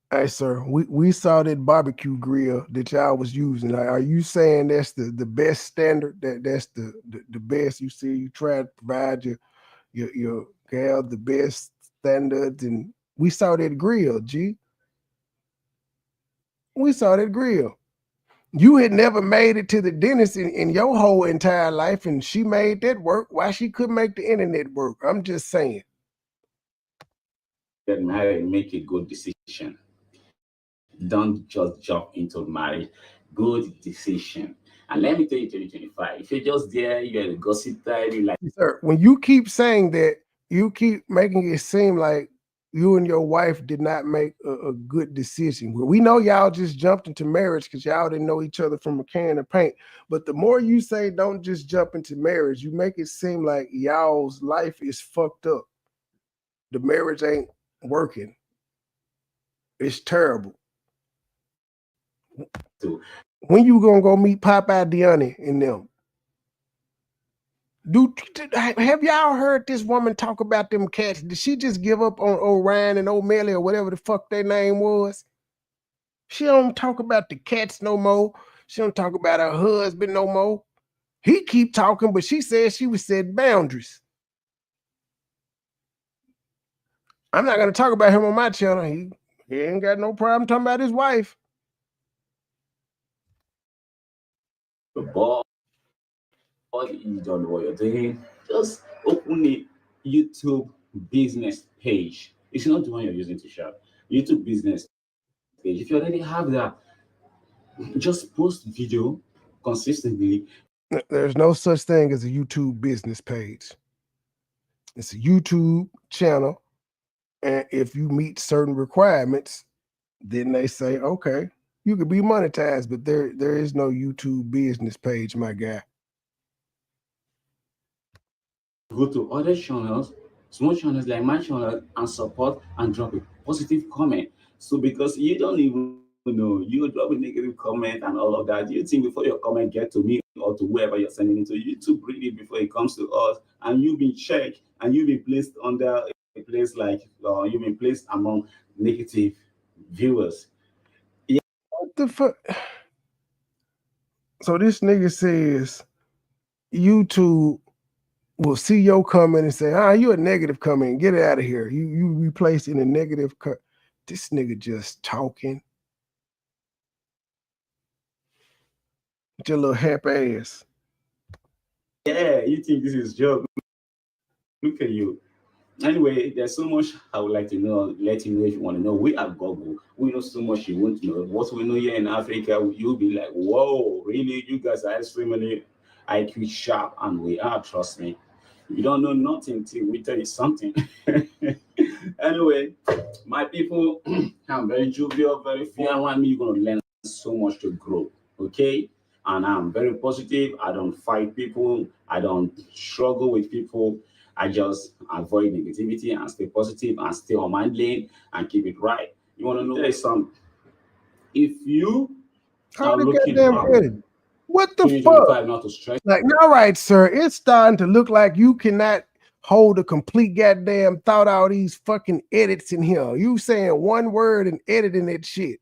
Hey, sir, we saw that barbecue grill that y'all was using. Are you saying that's the best standard? That's the best you see? You try to provide your gal the best standards, and we saw that grill, G. We saw that grill. You had never made it to the dentist in your whole entire life, and she made that work. Why she couldn't make the internet work? I'm just saying. Get married, make a good decision. Don't just jump into marriage. Good decision. And let me tell you, 2025, if you're just there, you're a gossip type, you like Sir, when you keep saying that, you keep making it seem like you and your wife did not make a good decision. Well, we know y'all just jumped into marriage because y'all didn't know each other from a can of paint. But the more you say don't just jump into marriage, you make it seem like y'all's life is fucked up. The marriage ain't working. It's terrible. to When you gonna go meet Popeye Deanna and them? Have y'all heard this woman talk about them cats? Did she just give up on Orion and O'Malley or whatever the fuck their name was? She don't talk about the cats no more. She don't talk about her husband no more. He keep talking, but she said she was setting boundaries. I'm not gonna talk about him on my channel. He ain't got no problem talking about his wife. the ball, you don't know what you're doing. Just open a YouTube business page. It's not the one you're using to shop. YouTube business page. If you already have that, just post video consistently. There's no such thing as a YouTube business page. It's a YouTube channel, and if you meet certain requirements, then they say, okay, you could be monetized, but there is no YouTube business page, my guy. Go to other channels, small channels like my channel, and support and drop a positive comment. So because you don't even know, you drop a negative comment and all of that, you think before your comment get to me or to whoever you're sending it to, YouTube read it before it comes to us, and you've been checked and you've been placed under a place like you've been placed among negative viewers. What the fuck? So this nigga says YouTube will see your comment and say, you a negative comment. Get it out of here. You replaced in a negative This nigga just talking. With your little happy ass. Yeah, you think this is joke? Look at you. Anyway, there's so much I would like to know. Let you know if you want to know. We are Google. We know so much you won't know. What we know here in Africa, you'll be like, whoa, really? You guys are extremely IQ sharp, and we are, trust me. You don't know nothing till we tell you something. Anyway, my people, I'm very jovial, very fun. Around me, you're going to learn so much to grow, okay? And I'm very positive. I don't fight people. I don't struggle with people. I just avoid negativity and stay positive and stay on my lane and keep it right. You want to know something? If you are looking at what the fuck? Not to stress. Like, all right, sir, it's starting to look like you cannot hold a complete goddamn thought out these fucking edits in here. You saying one word and editing that shit.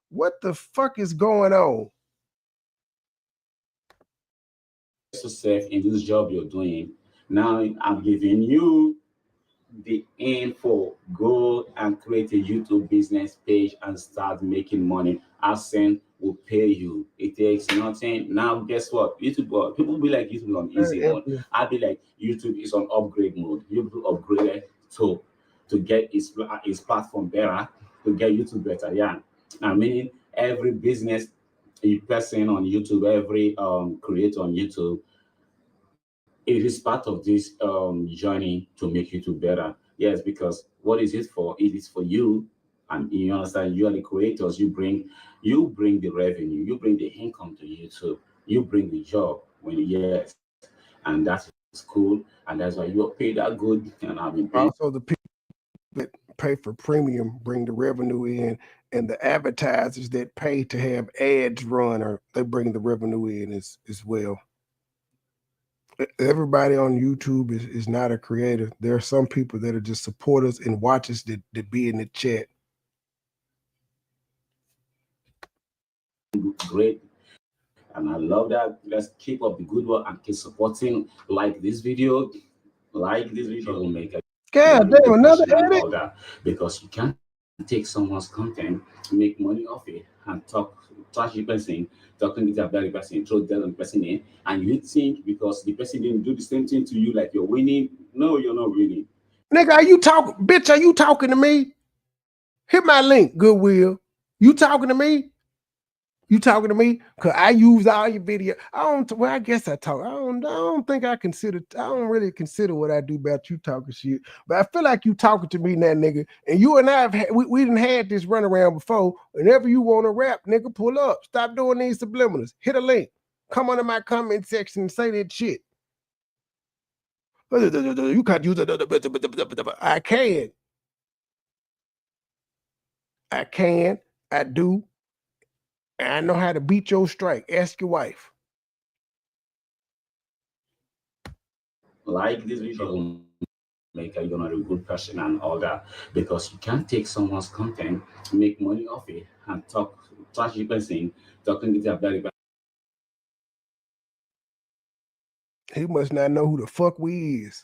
What the fuck is going on? Yourself in this job you're doing. Now I'm giving you the info. Go and create a YouTube business page and start making money. AdSense will pay you. It takes nothing. Now, guess what? YouTube, people be like YouTube on easy mode. I'll be like YouTube is on upgrade mode. YouTube upgrade to get its platform better, to get YouTube better. Yeah, I mean every business person on YouTube, every creator on YouTube, it is part of this journey to make YouTube better. Yes, because what is it for? It is for you, and you understand. You are the creators. You bring the revenue. You bring the income to YouTube. You bring the job. Yes, and that is cool, and that's why you are paid that good. And I've been paid. Also, the people that pay for premium bring the revenue in, and the advertisers that pay to have ads run, or they bring the revenue in as well. Everybody on YouTube is not a creator. There are some people that are just supporters and watchers that be in the chat. great. And I love that. Let's keep up the good work and keep supporting. Like this video, will make a God damn, another and edit. all that, because you can't take someone's content, make money off it, and trash the person, talking with a very person, throw that on the person in, and you think because the person didn't do the same thing to you, like you're winning. No, you're not winning. Nigga, are you talking? Bitch, are you talking to me? Hit my link, Goodwill. You talking to me? You talking to me? Cause I use all your video. I guess I talk. I don't think I don't really consider what I do about you talking shit. But I feel like you talking to me now, nigga. And you and I we didn't had this run around before. Whenever you want to rap, nigga, pull up. Stop doing these subliminals. Hit a link. Come under my comment section and say that shit. You can't use it. I can. I do. And I know how to beat your strike. Ask your wife. Like this video will make you're not a good person and all that, because you can't take someone's content, make money off it, and trash the person, talking with a very bad. He must not know who the fuck we is.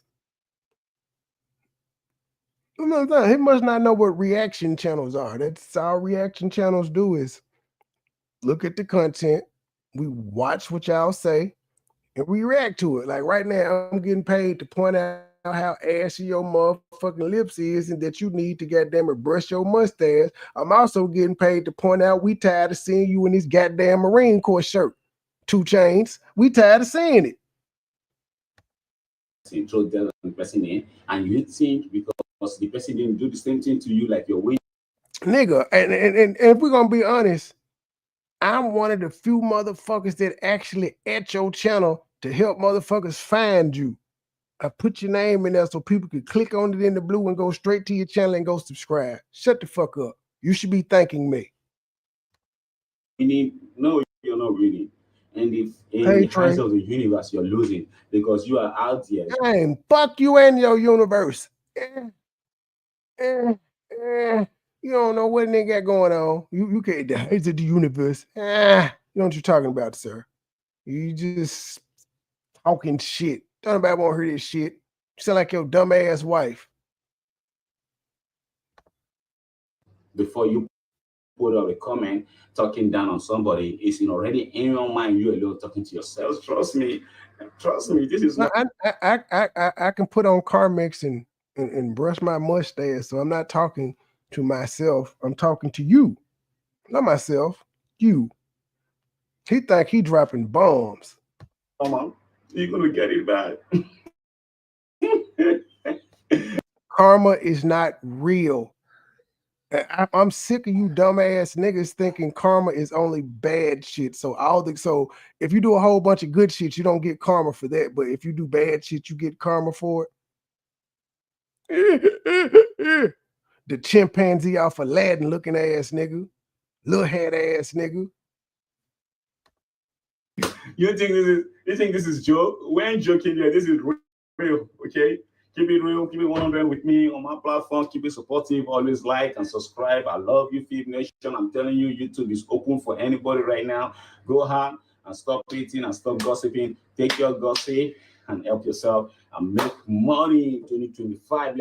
He must not know what reaction channels are. That's all reaction channels do is look at the content, we watch what y'all say, and we react to it. Like right now, I'm getting paid to point out how ashy your motherfucking lips is and that you need to goddamn it brush your mustache. I'm also getting paid to point out we tired of seeing you in this goddamn Marine Corps shirt. 2 Chainz. We tired of seeing it. Throw that on the person in, and you think because the person didn't do the same thing to you, like you're winning. Nigga, and if we're gonna be honest, I'm one of the few motherfuckers that actually at your channel to help motherfuckers find you. I put your name in there so people could click on it in the blue and go straight to your channel and go subscribe. Shut the fuck up. You should be thanking me. No, you're not winning. And if in the eyes of the universe, you're losing because you are out there. Damn, fuck you and your universe. You don't know what nigga got going on. You can't die. It's the universe. You know what you're talking about, sir. You just talking shit. Nobody won't hear this shit. You sound like your dumb ass wife. Before you put up a comment talking down on somebody, it's already in your mind. You alone talking to yourself. Trust me. This is not. I can put on Carmex and brush my mustache, so I'm not talking to myself. I'm talking to you, not myself. You. He think he dropping bombs. Come on, you're gonna get it back. Karma is not real. I'm sick of you dumbass niggas thinking karma is only bad shit. So if you do a whole bunch of good shit, you don't get karma for that. But if you do bad shit, you get karma for it. The chimpanzee off Aladdin looking ass nigga, little head ass nigga. You think this is joke? We ain't joking here. This is real, okay? Keep it real, keep it 100 with me on my platform. Keep it supportive. Always like and subscribe. I love you, Feed Nation. I'm telling you, YouTube is open for anybody right now. Go hard and stop hating and stop gossiping. Take your gossip and help yourself and make money in 2025.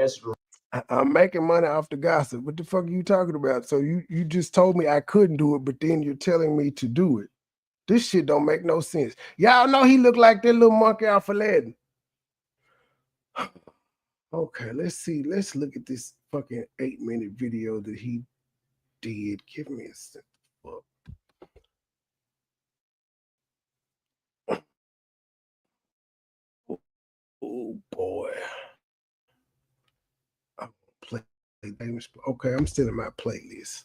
I'm making money off the gossip. What the fuck are you talking about? So you just told me I couldn't do it, but then you're telling me to do it. This shit don't make no sense. Y'all know he looked like that little monkey off Aladdin. Okay, let's see. Let's look at this fucking 8-minute video that he did. Give me a second. Oh boy. I'm play. Okay, I'm still in my playlist.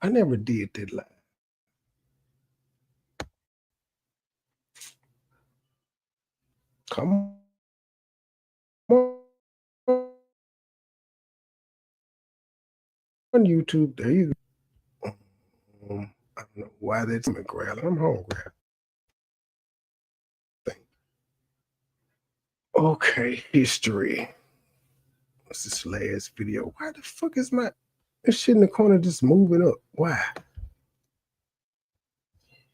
I never did that live. Come on YouTube. There you go. I don't know why that's coming, Growler. I'm hungry. Okay, history. What's this last video? Why the fuck is this shit in the corner just moving up? Why?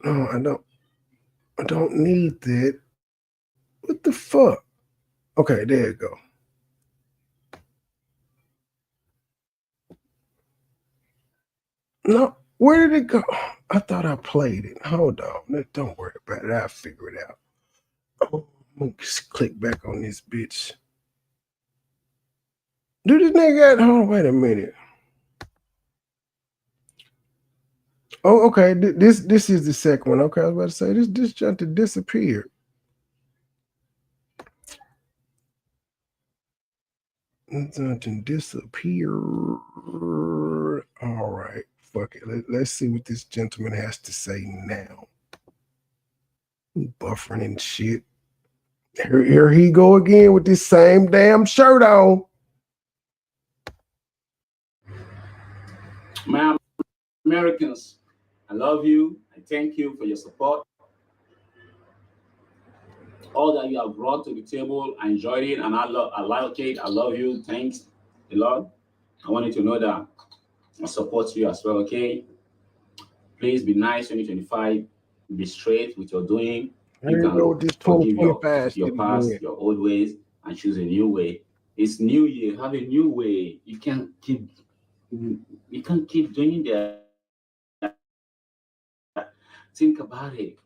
No, I don't need that. What the fuck? Okay, there you go. No, where did it go? I thought I played it. Hold on. Don't worry about it. I'll figure it out. I'm gonna just click back on this bitch. Do this nigga got, oh, wait a minute. Oh, okay. This is the second one. Okay, I was about to say this junk disappeared. Something disappeared. All right, fuck it. Let's see what this gentleman has to say now. Buffering and shit. Here he go again with this same damn shirt on. My Americans, I love you. I thank you for your support. All that you have brought to the table, I enjoyed it, and I like it. I love you. Thanks a lot. I want you to know that I support you as well, okay? Please be nice 2025. Be straight with your doing. You can forgive your past, your old ways, and choose a new way. It's new year. Have a new way. You can't keep doing that. Think about it.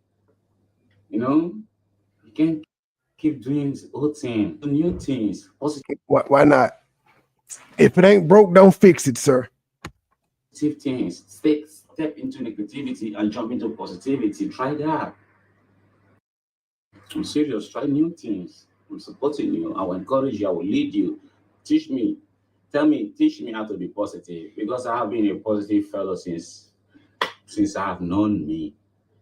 You know, you can't keep doing old things, new things. Why not? If it ain't broke, don't fix it, sir. Positive things. Step into negativity and jump into positivity. Try that. I'm serious. Try new things. I'm supporting you. I will encourage you. I will lead you. Teach me how to be positive, because I have been a positive fellow since I have known me.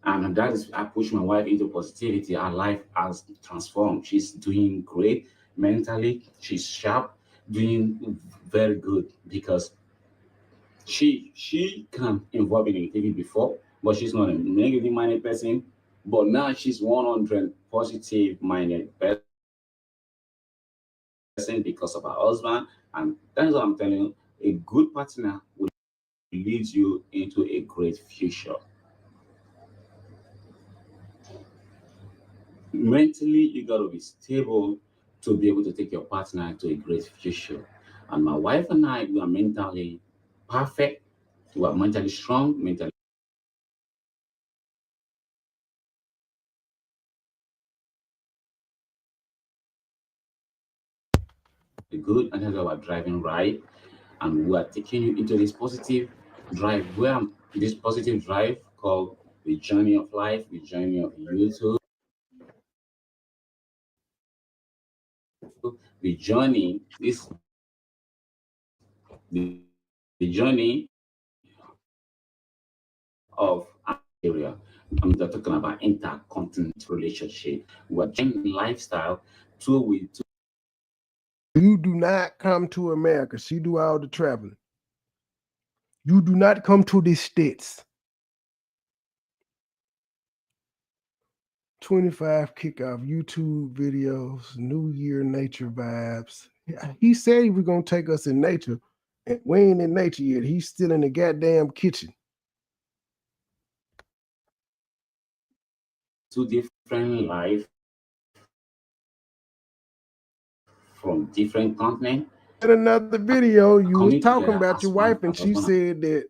And that is, I push my wife into positivity. Her life has transformed. She's doing great mentally. She's sharp, doing very good, because she can involve in negativity before, but she's not a negative minded person. But now she's 100 positive minded person because of her husband. And that's what I'm telling you. A good partner will lead you into a great future. Mentally, you got to be stable to be able to take your partner to a great future. And my wife and I, we are mentally perfect. We are mentally strong, mentally. Good, and that's why we're driving right. And we are taking you into this positive drive, this positive drive called the journey of life, the journey of YouTube, the journey, the journey of area. I'm talking about intercontinental relationship. We're changing lifestyle to You do not come to America. She do all the traveling. You do not come to the States. 25 kickoff YouTube videos, New Year nature vibes. He said he was gonna take us in nature. And we ain't in nature yet. He's still in the goddamn kitchen. two different life from different continents. In another video, you was talking together about as your one, wife, and as she one. said that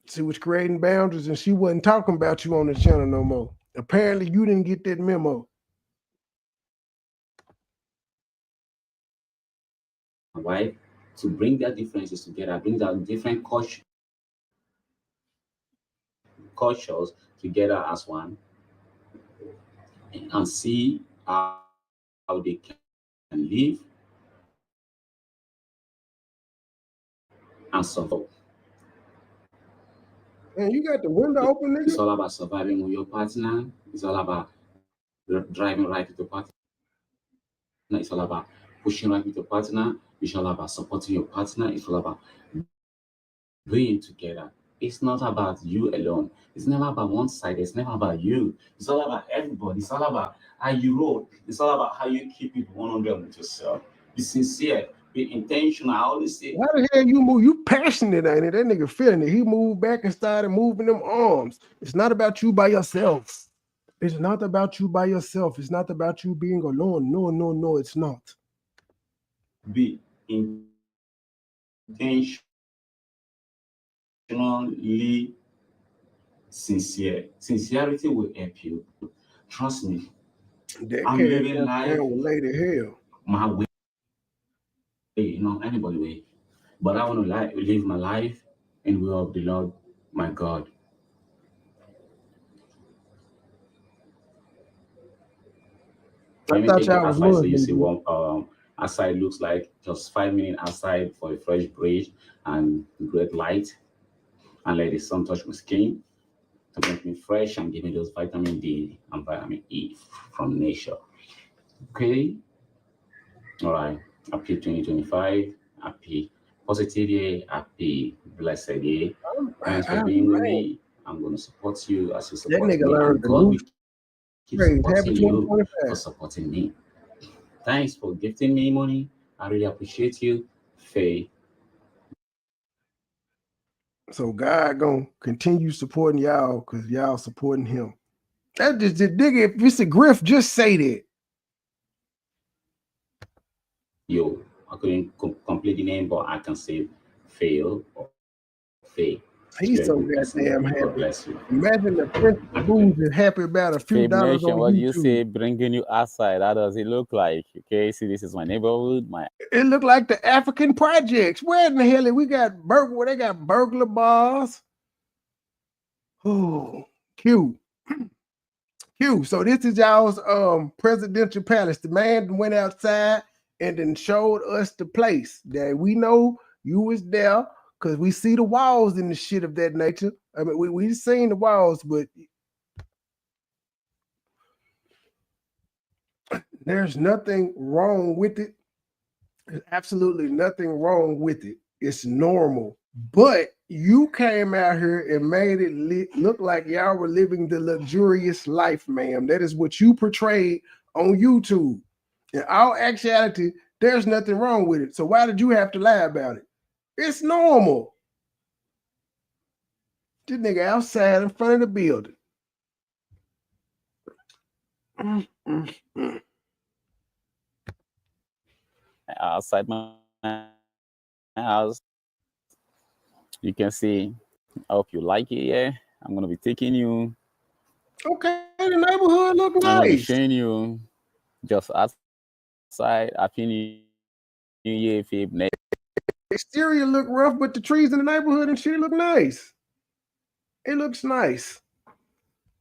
she was creating boundaries and she wasn't talking about you on the channel no more. Apparently, you didn't get that memo. My wife, to bring their differences together, bring down different cultures together as one, and see how they can live and survive. And you got the window open, nigga. It's all about surviving with your partner. It's all about driving right with your partner. It's all about pushing right with your partner. It's all about supporting your partner. It's all about being together. It's not about you alone. It's never about one side. It's never about you. It's all about everybody. It's all about how you roll. It's all about how you keep it 100 with yourself. Be sincere. Be intentional. I always say. Why the hell you move? You passionate, ain't it? That nigga feeling it. He moved back and started moving them arms. It's not about you by yourself. It's not about you by yourself. It's not about you being alone. No, no, no, it's not. Be intentionally sincere. Sincerity will help you. Trust me. That I'm living life will lay the hell. my way, anybody way. But I want to live my life in the way of the Lord, my God. I thought y'all was outside, so you Muslim, see one outside looks like just 5 minutes outside for a fresh breeze and great light, and let the sun touch my skin to make me fresh and give me those vitamin D and vitamin E from nature. Okay. All right. Happy 2025. Happy positive year. Happy blessed year. Thanks for being with me. I'm going to support you as you support That nigga me. learned And God will keep Happy supporting you 2025. for supporting me. Thanks for gifting me money. I really appreciate you. Faye. So God gonna continue supporting y'all because y'all supporting him. That just the nigga. If it's a grift, just say that. Yo, I couldn't complete the name, but I can say Fail or Faye. He's so goddamn happy. God bless you. Imagine the Prince of Booze is happy about a few dollars Nation, on what YouTube. do you say? Bringing you outside. How does it look like? Okay, see, this is my neighborhood. It looked like the African projects. Where in the hell we got burglar? They got burglar bars. Oh, Q. Q. So this is y'all's presidential palace. The man went outside and then showed us the place that we know you was there because we see the walls and the shit of that nature. I mean, we seen the walls, but there's nothing wrong with it. There's absolutely nothing wrong with it. It's normal. But you came out here and made it look like y'all were living the luxurious life, ma'am. That is what you portrayed on YouTube. In all actuality, there's nothing wrong with it. So why did you have to lie about it? It's normal. This nigga outside in front of the building. Outside my house, you can see. I hope you like it. Yeah, I'm gonna be taking you. Okay, the neighborhood look nice. I'm gonna be showing you just outside. Happy New Year, Fib. Exterior look rough, but the trees in the neighborhood and shit look nice. It looks nice.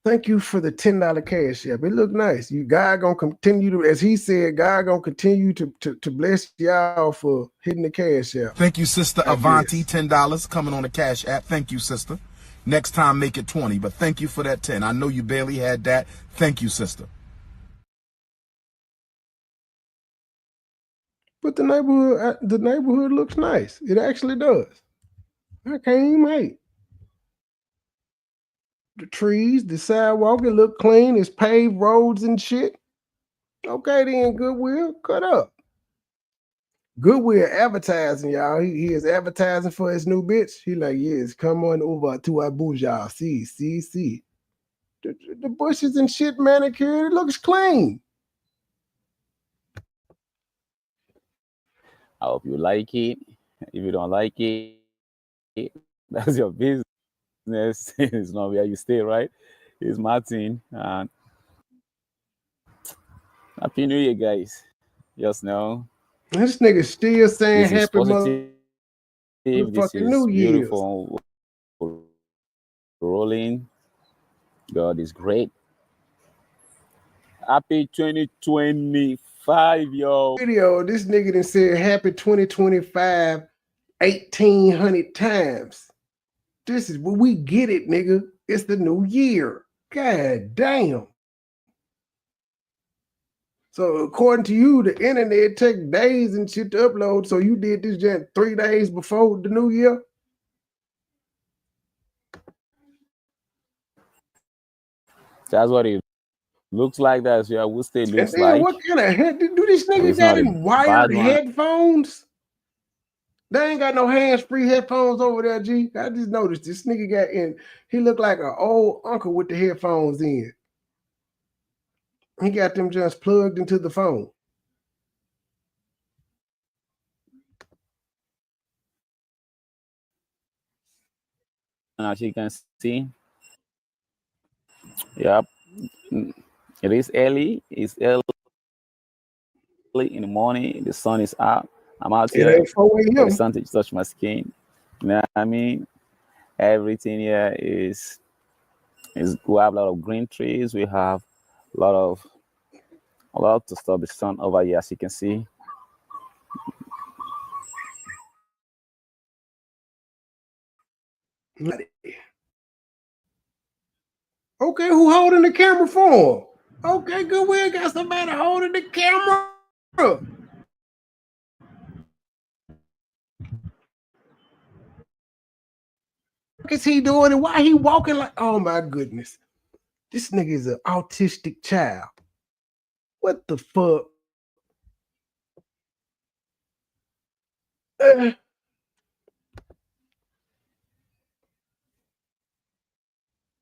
Thank you for the $10 cash app. It look nice. You God gonna continue to, as he said, God gonna continue to bless y'all for hitting the cash app. Thank you, Sister Avanti, $10 coming on the cash app. Thank you, sister. Next time, make it 20, but thank you for that 10. I know you barely had that. Thank you, sister. But the neighborhood looks nice. It actually does. I can't even hate. The trees, the sidewalk, it look clean. It's paved roads and shit. Okay, then Goodwill, cut up. Goodwill advertising, y'all. He is advertising for his new bitch. He like, yes, come on over to Abuja. See. The bushes and shit manicured. It looks clean. I hope you like it. If you don't like it, that's your business. It's not where you stay, right? It's Martin. And Happy New Year, guys. Just know. This nigga still saying this is happy positive. This is New beautiful. Rolling. God is great. Happy 2025, yo. Video, this nigga done said happy 2025 1,800 times. This is what we get it, nigga. It's the new year. God damn. So according to you, the internet take days and shit to upload. So you did this just 3 days before the new year? That's what it looks like. That's what Worcester looks like. What kind of head do this nigga got in wired headphones? They ain't got no hands-free headphones over there, G. I just noticed this nigga got in. He looked like an old uncle with the headphones in. He got them just plugged into the phone. As you can see, yep, it is early. It's early in the morning. The sun is out. I'm out here. It ain't 4 for the a.m. sun to touch my skin. You know what I mean? Everything here is we have a lot of green trees. We have a lot to stop the sun over here, as you can see. Okay, who holding the camera for him? Okay, Goodwill got somebody holding the camera. What is he doing and why he walking like, oh my goodness. This nigga is an autistic child. What the fuck?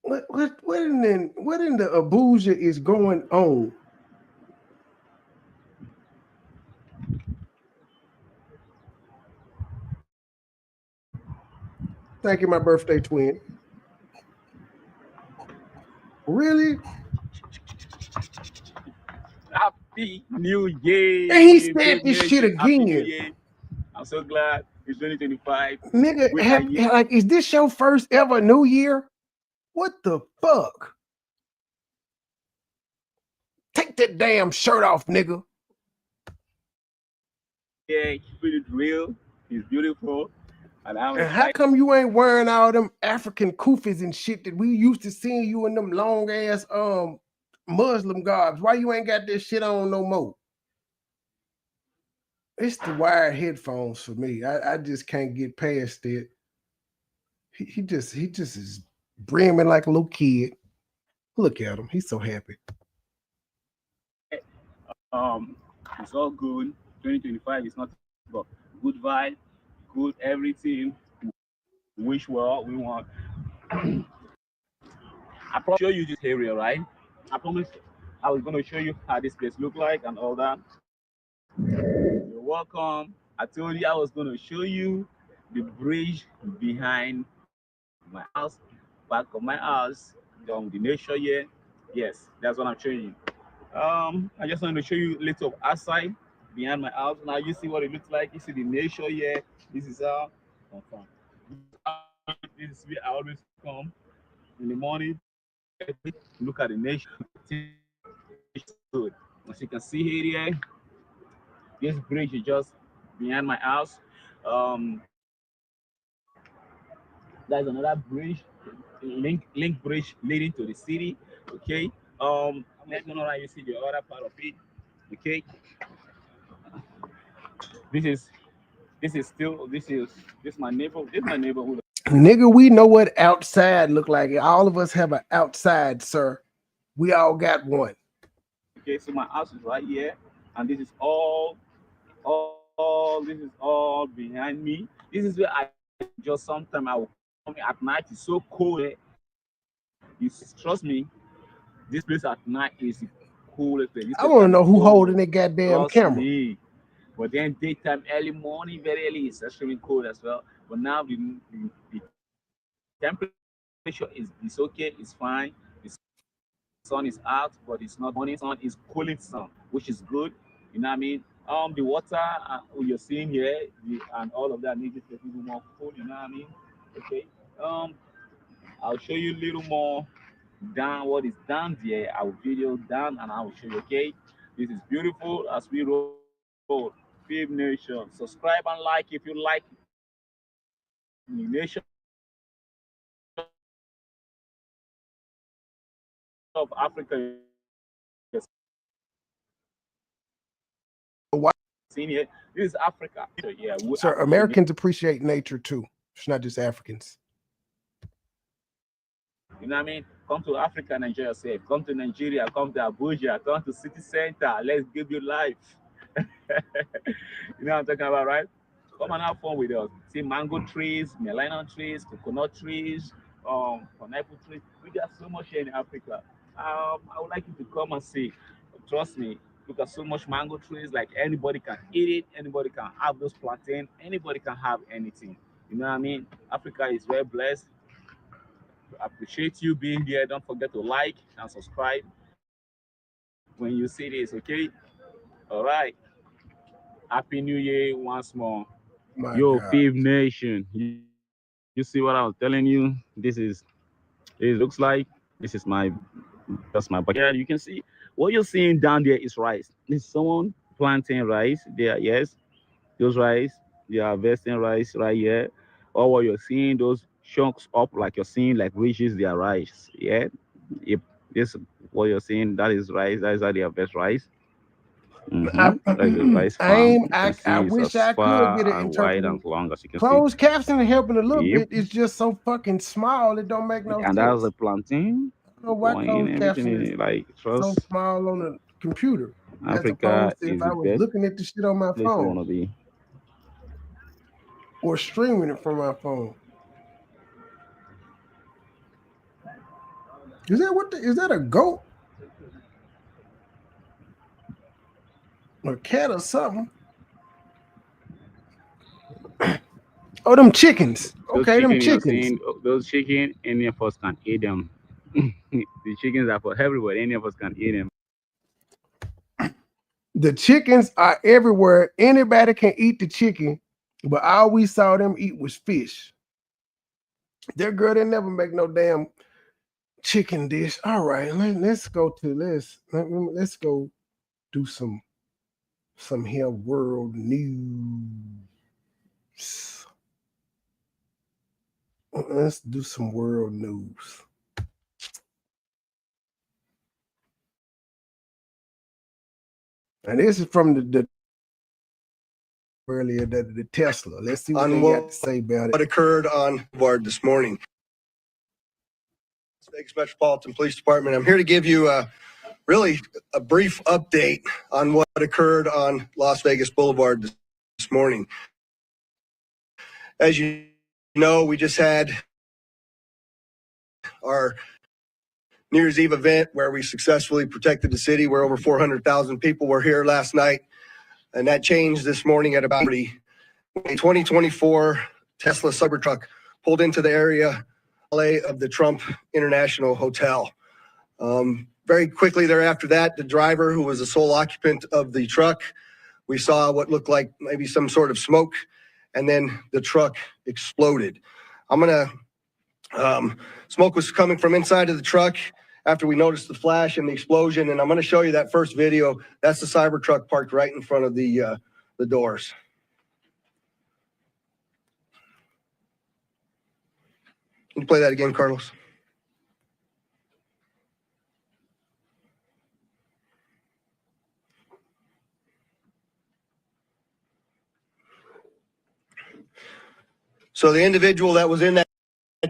What in the Abuja is going on? Thank you, my birthday twin. Really? Happy New Year! And he said this shit again. Happy New Year. I'm so glad it's 2025. Nigga, like, is this your first ever New Year? What the fuck? Take that damn shirt off, nigga. Yeah, keep it real. He's beautiful. And how come you ain't wearing all them African kufis and shit that we used to seeing you in them long ass Muslim garbs? Why you ain't got this shit on no more? It's the wired headphones for me. I just can't get past it. He just is brimming like a little kid. Look at him. He's so happy. It's all good. 2025 is not about good vibe, good everything. Wish we want. I promise show you this area, right? I promise I was gonna show you how this place look like and all that. You're welcome. I told you I was gonna show you the bridge behind my house, back of my house, down the nature here. Yes, that's what I'm showing you. I just wanted to show you a little of outside behind my house. Now you see what it looks like. You see the nature here. This is how. This is where I always come in the morning. Look at the nature. It's good. As you can see here, this bridge is just behind my house. There's another bridge, link bridge leading to the city. Okay. Let me know how you see the other part of it. Okay. This is my neighborhood. Nigga, we know what outside look like. All of us have an outside, sir. We all got one. Okay, so my house is right here, and this is all this is all behind me. This is where I just sometimes I will come at night. It's so cold. Trust me, this place at night is the coolest place. I want to know who holding that goddamn camera. Me. But then daytime, early morning, very early, it's extremely cold as well. But now the temperature is okay, it's fine. The sun is out, but it's not morning sun, it's cooling sun, which is good. You know what I mean? The water you're seeing here and all of that needs to be a little more cool, you know what I mean? Okay. I'll show you a little more down what is down there. I will video down and I will show you. Okay, this is beautiful as we roll. Fib Nation, subscribe and like if you like the nation of Africa. What? Seen here, this is Africa. Yeah, sir. Americans appreciate nature too. It's not just Africans. You know what I mean? Come to Africa and enjoy yourself. Come to Nigeria, come to Abuja, come to city center. Let's give you life. You know what I'm talking about, right? Come and have fun with us. See mango trees, melon trees, coconut trees, pineapple trees. We got so much here in Africa. I would like you to come and see. Trust me, we got so much mango trees. Like anybody can eat it. Anybody can have those plantain. Anybody can have anything. You know what I mean? Africa is very blessed. I appreciate you being there. Don't forget to like and subscribe when you see this. Okay? All right. Happy New Year once more. My Yo, God. Fifth Nation. You see what I was telling you? It looks like this is that's my backyard. You can see what you're seeing down there is rice. There's someone planting rice there. Yes, those rice, they are harvesting rice right here. Or what you're seeing, those chunks up like you're seeing like ridges, they are rice. Yeah. If this what you're seeing, that is rice. That is how they harvest rice. That is a rice farm. You can see I it's wish as I could get far it and wide interpreted. and long as you can see. Closed captioning helping a little Yep. bit. It's just so fucking small. It don't make no And that's sense. the planting I don't know why going, closed everything captioning in is it. Like, so trust small on the computer as Africa opposed to if is I the was best looking at the shit on my place you want phone to be. or streaming it from my phone. Is that a goat? Or a cat or something? Oh, them chickens. Those Okay, them chicken you're chickens. seeing, those chicken, any of us can eat them. The chickens are for everybody. Any of us can eat them. The chickens are everywhere. Anybody can eat the chicken, but all we saw them eat was fish. Their girl didn't never make no damn chicken dish. All right, let's go do some here world news. Let's do some world news. And this is from the earlier the Tesla. Let's see what they got to say about it. What occurred on board this morning. Las Vegas Metropolitan Police Department. I'm here to give you really a brief update on what occurred on Las Vegas Boulevard this morning. As you know, we just had our New Year's Eve event where we successfully protected the city, where over 400,000 people were here last night. And that changed this morning at about 30. A 2024 Tesla Cybertruck pulled into the area of the Trump International Hotel. Very quickly thereafter that, the driver, who was the sole occupant of the truck, we saw what looked like maybe some sort of smoke, and then the truck exploded. Smoke was coming from inside of the truck after we noticed the flash and the explosion, and I'm gonna show you that first video. That's the Cybertruck parked right in front of the doors. Can you play that again, Carlos? So the individual that was in that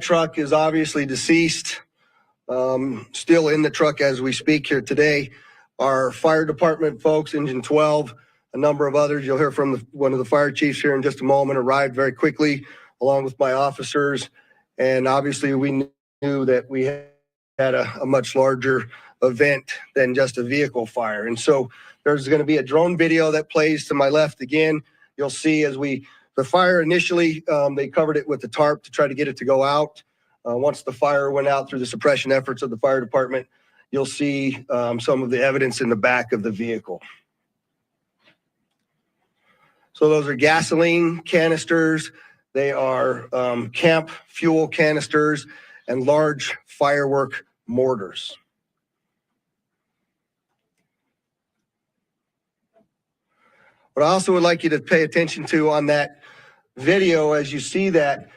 truck is obviously deceased, still in the truck as we speak here today. Our fire department folks, Engine 12, a number of others, you'll hear from one of the fire chiefs here in just a moment, arrived very quickly along with my officers. And obviously we knew that we had a much larger event than just a vehicle fire. And so there's going to be a drone video that plays to my left again. You'll see as the fire initially, they covered it with the tarp to try to get it to go out. Once the fire went out through the suppression efforts of the fire department, you'll see some of the evidence in the back of the vehicle. So those are gasoline canisters. They are camp fuel canisters and large firework mortars. What I also would like you to pay attention to on that video, as you see that,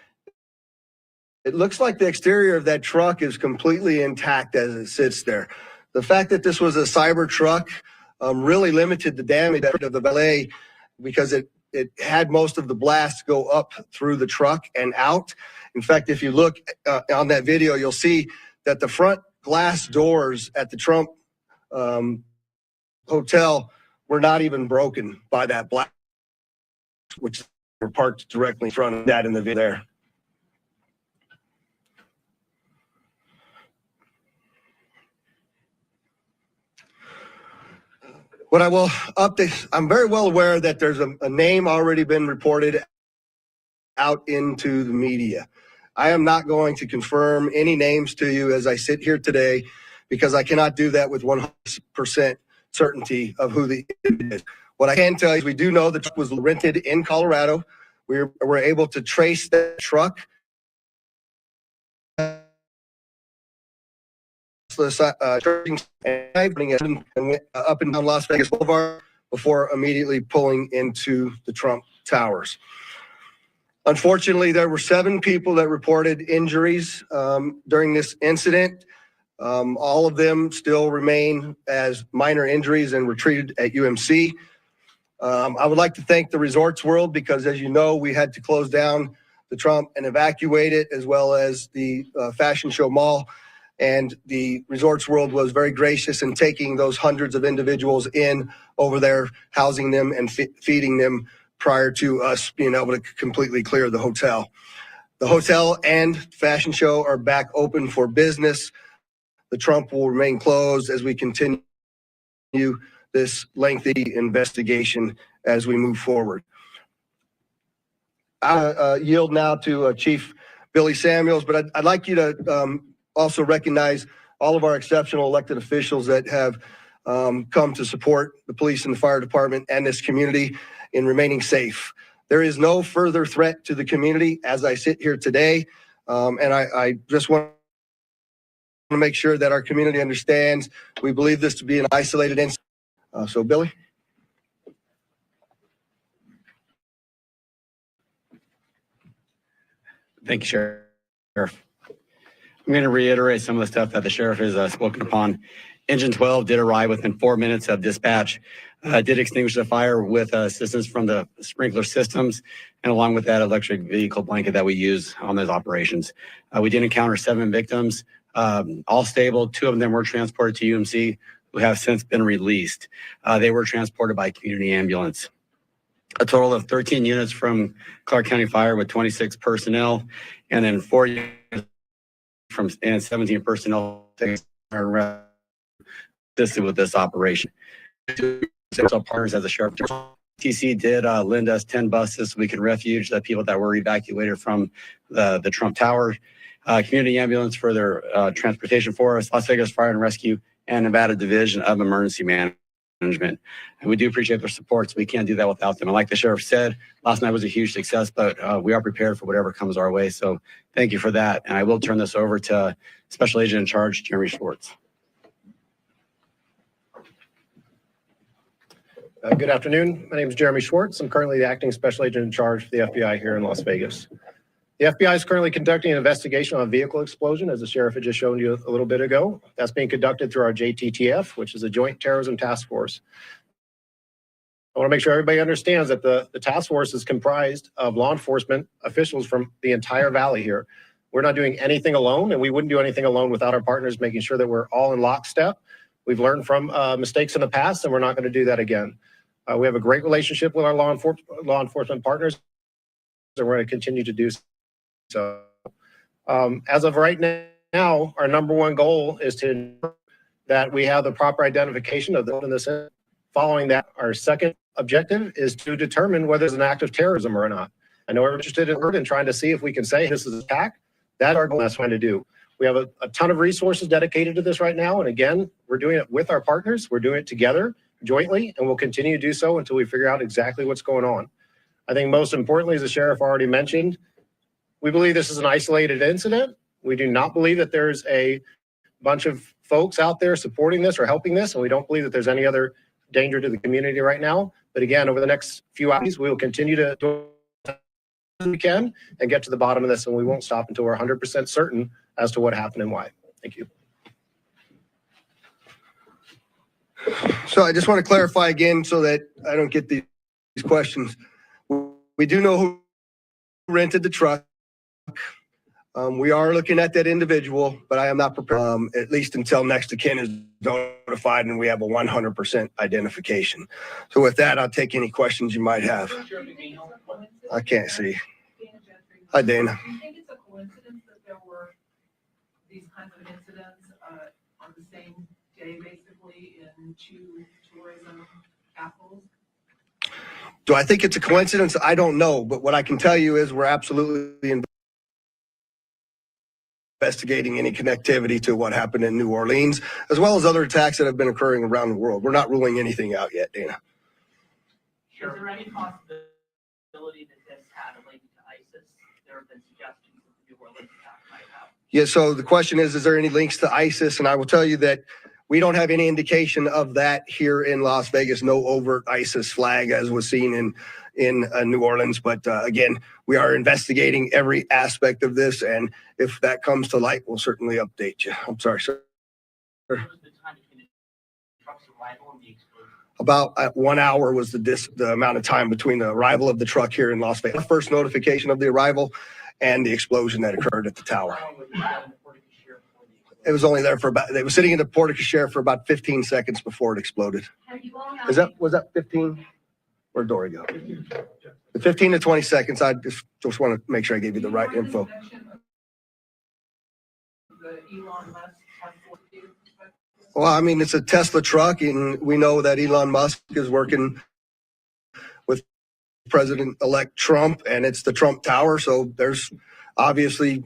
it looks like the exterior of that truck is completely intact as it sits there. The fact that this was a cyber truck really limited the damage of the valet because it had most of the blast go up through the truck and out. In fact, if you look on that video, you'll see that the front glass doors at the Trump hotel were not even broken by that blast, which were parked directly in front of that individual there. What I will update, I'm very well aware that there's a name already been reported out into the media. I am not going to confirm any names to you as I sit here today because I cannot do that with 100% certainty of who the individual is. What I can tell you is we do know the truck was rented in Colorado. We were able to trace that truck and went up and down Las Vegas Boulevard before immediately pulling into the Trump Towers. Unfortunately, there were 7 people that reported injuries during this incident. All of them still remain as minor injuries and were treated at UMC. I would like to thank the Resorts World because, as you know, we had to close down the Trump and evacuate it, as well as the Fashion Show Mall. And the Resorts World was very gracious in taking those hundreds of individuals in over there, housing them and feeding them prior to us being able to completely clear the hotel. The hotel and fashion show are back open for business. The Trump will remain closed as we continue this lengthy investigation as we move forward. I yield now to Chief Billy Samuels, but I'd like you to also recognize all of our exceptional elected officials that have come to support the police and the fire department and this community in remaining safe. There is no further threat to the community as I sit here today, and I just want to make sure that our community understands we believe this to be an isolated incident. So, Billy. Thank you, Sheriff. I'm going to reiterate some of the stuff that the Sheriff has spoken upon. Engine 12 did arrive within 4 minutes of dispatch, did extinguish the fire with assistance from the sprinkler systems, and along with that electric vehicle blanket that we use on those operations. We did encounter 7 victims, all stable. 2 of them were transported to UMC, who have since been released. They were transported by community ambulance. A total of 13 units from Clark County Fire with 26 personnel, and then 4 units and 17 personnel assisted with this operation. Partners as a sheriff. TC did lend us 10 buses so we could refuge the people that were evacuated from the Trump Tower. Community ambulance for their transportation for us, Las Vegas Fire and Rescue, and Nevada Division of Emergency Management. And we do appreciate their support, so we can't do that without them. And like the Sheriff said, last night was a huge success, but we are prepared for whatever comes our way. So thank you for that. And I will turn this over to Special Agent in Charge, Jeremy Schwartz. Good afternoon. My name is Jeremy Schwartz. I'm currently the Acting Special Agent in Charge for the FBI here in Las Vegas. The FBI is currently conducting an investigation on a vehicle explosion, as the Sheriff had just shown you a little bit ago. That's being conducted through our JTTF, which is a Joint Terrorism Task Force. I want to make sure everybody understands that the task force is comprised of law enforcement officials from the entire valley here. We're not doing anything alone, and we wouldn't do anything alone without our partners, making sure that we're all in lockstep. We've learned from mistakes in the past, and we're not going to do that again. We have a great relationship with our law enforcement partners, and we're going to continue to do so. As of right now, our number one goal is to ensure that we have the proper identification of this. Following that, our second objective is to determine whether it's an act of terrorism or not. I know we're interested in trying to see if we can say this is an attack. That's our goal. That's trying to do. We have a ton of resources dedicated to this right now. And again, we're doing it with our partners. We're doing it together, jointly, and we'll continue to do so until we figure out exactly what's going on. I think most importantly, as the Sheriff already mentioned, we believe this is an isolated incident. We do not believe that there's a bunch of folks out there supporting this or helping this, and we don't believe that there's any other danger to the community right now. But again, over the next few hours, we will continue to do what we can and get to the bottom of this, and we won't stop until we're 100% certain as to what happened and why. Thank you. So I just want to clarify again so that I don't get these questions. We do know who rented the truck. We are looking at that individual, but I am not prepared, at least until next of kin is notified and we have a 100% identification. So with that, I'll take any questions you might have. I can't see. Hi, Dana. Do you think it's a coincidence that there were these kinds of incidents on the same day, basically, in two tourism capitals? Do I think it's a coincidence? I don't know. But what I can tell you is we're absolutely investigating any connectivity to what happened in New Orleans, as well as other attacks that have been occurring around the world. We're not ruling anything out yet, Dana. Sure. Is there any possibility that this had a link to ISIS? There have been suggestions that the New Orleans attack might have. Yeah, so the question is there any links to ISIS? And I will tell you that we don't have any indication of that here in Las Vegas. No overt ISIS flag as was seen in New Orleans. But again, we are investigating every aspect of this. And if that comes to light, we'll certainly update you. I'm sorry, sir. What was the time between the truck's arrival and the explosion? About 1 hour was the amount of time between the arrival of the truck here in Las Vegas. First notification of the arrival and the explosion that occurred at the tower. It was only there for about, they were sitting in the porte-cochere for about 15 seconds before it exploded. Was that 15? Where'd Dory go? The 15 to 20 seconds. I just want to make sure I gave you the right info. Well, I mean, it's a Tesla truck, and we know that Elon Musk is working with President-elect Trump, and it's the Trump Tower. So there's obviously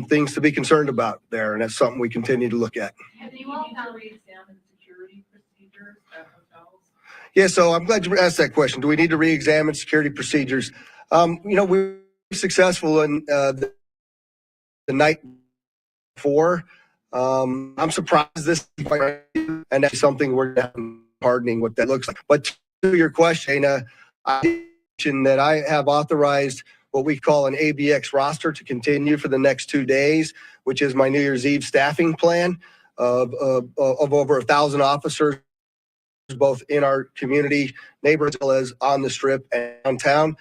things to be concerned about there, and that's something we continue to look at. Have you all now re-examined security procedures at hotels? Yeah, so I'm glad you asked that question. Do we need to re-examine security procedures? We were successful in the night before. I'm surprised this, and that's something we're hardening what that looks like. But to your question, I mentioned that I have authorized what we call an ABX roster to continue for the next 2 days, which is my New Year's Eve staffing plan of over 1,000 officers, both in our community neighborhoods as well as on the strip and downtown.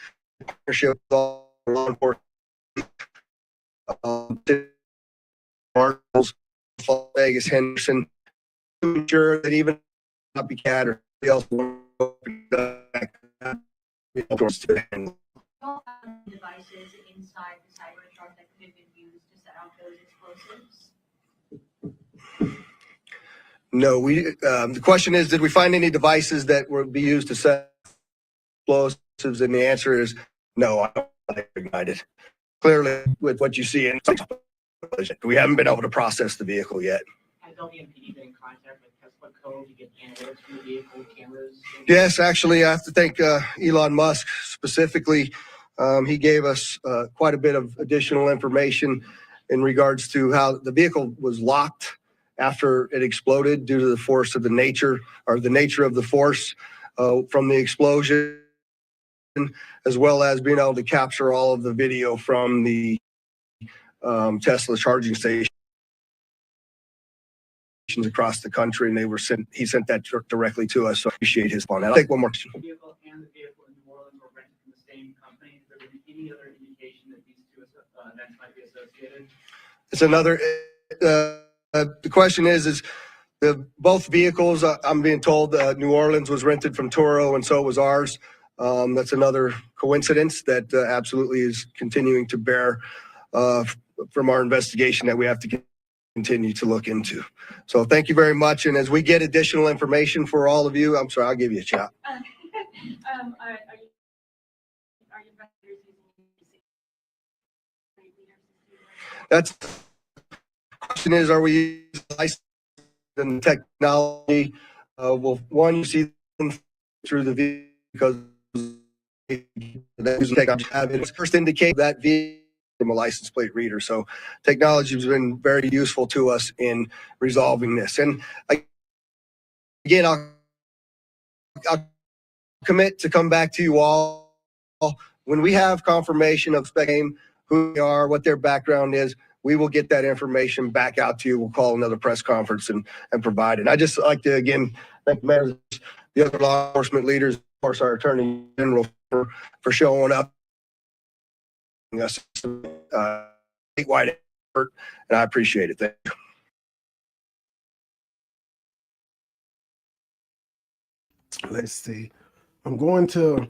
Partnership with all law enforcement, Las Vegas, Henderson, to ensure that even copycat or else devices inside the Cybertruck that could have been used to set off those explosives? No, the question is, did we find any devices that would be used to set explosives? And the answer is no, I don't think they're ignited. Clearly, with what you see in we haven't been able to process the vehicle yet. Has LVMPD been in contact with Tesla Code to get analytics from the vehicle cameras? Yes, actually, I have to thank Elon Musk specifically. He gave us quite a bit of additional information in regards to how the vehicle was locked after it exploded due to the force of the nature of the force from the explosion, as well as being able to capture all of the video from the Tesla charging stations across the country, and he sent that directly to us. So I appreciate his on that. I'll take one more question. The vehicle and the vehicle in New Orleans were rented from the same company. Is there any other indication that these two events might be associated? It's another. The question is both vehicles? I'm being told New Orleans was rented from Toro, and so was ours. That's another coincidence that absolutely is continuing to bear from our investigation that we have to continue to look into. So thank you very much. And as we get additional information for all of you, I'm sorry, I'll give you a shot. Are you investigators using That's the question is, are we using licensed and technology? Well, one, you see them through the vehicle because that technology first indicate that vehicle from a license plate reader. So technology has been very useful to us in resolving this. And again, I'll commit to come back to you all when we have confirmation of who they are, what their background is. We will get that information back out to you. We'll call another press conference and provide it. I just like to again thank the mayor, the other law enforcement leaders, of course, our attorney general for showing up. Us statewide effort, and I appreciate it. Thank you. Let's see. I'm going to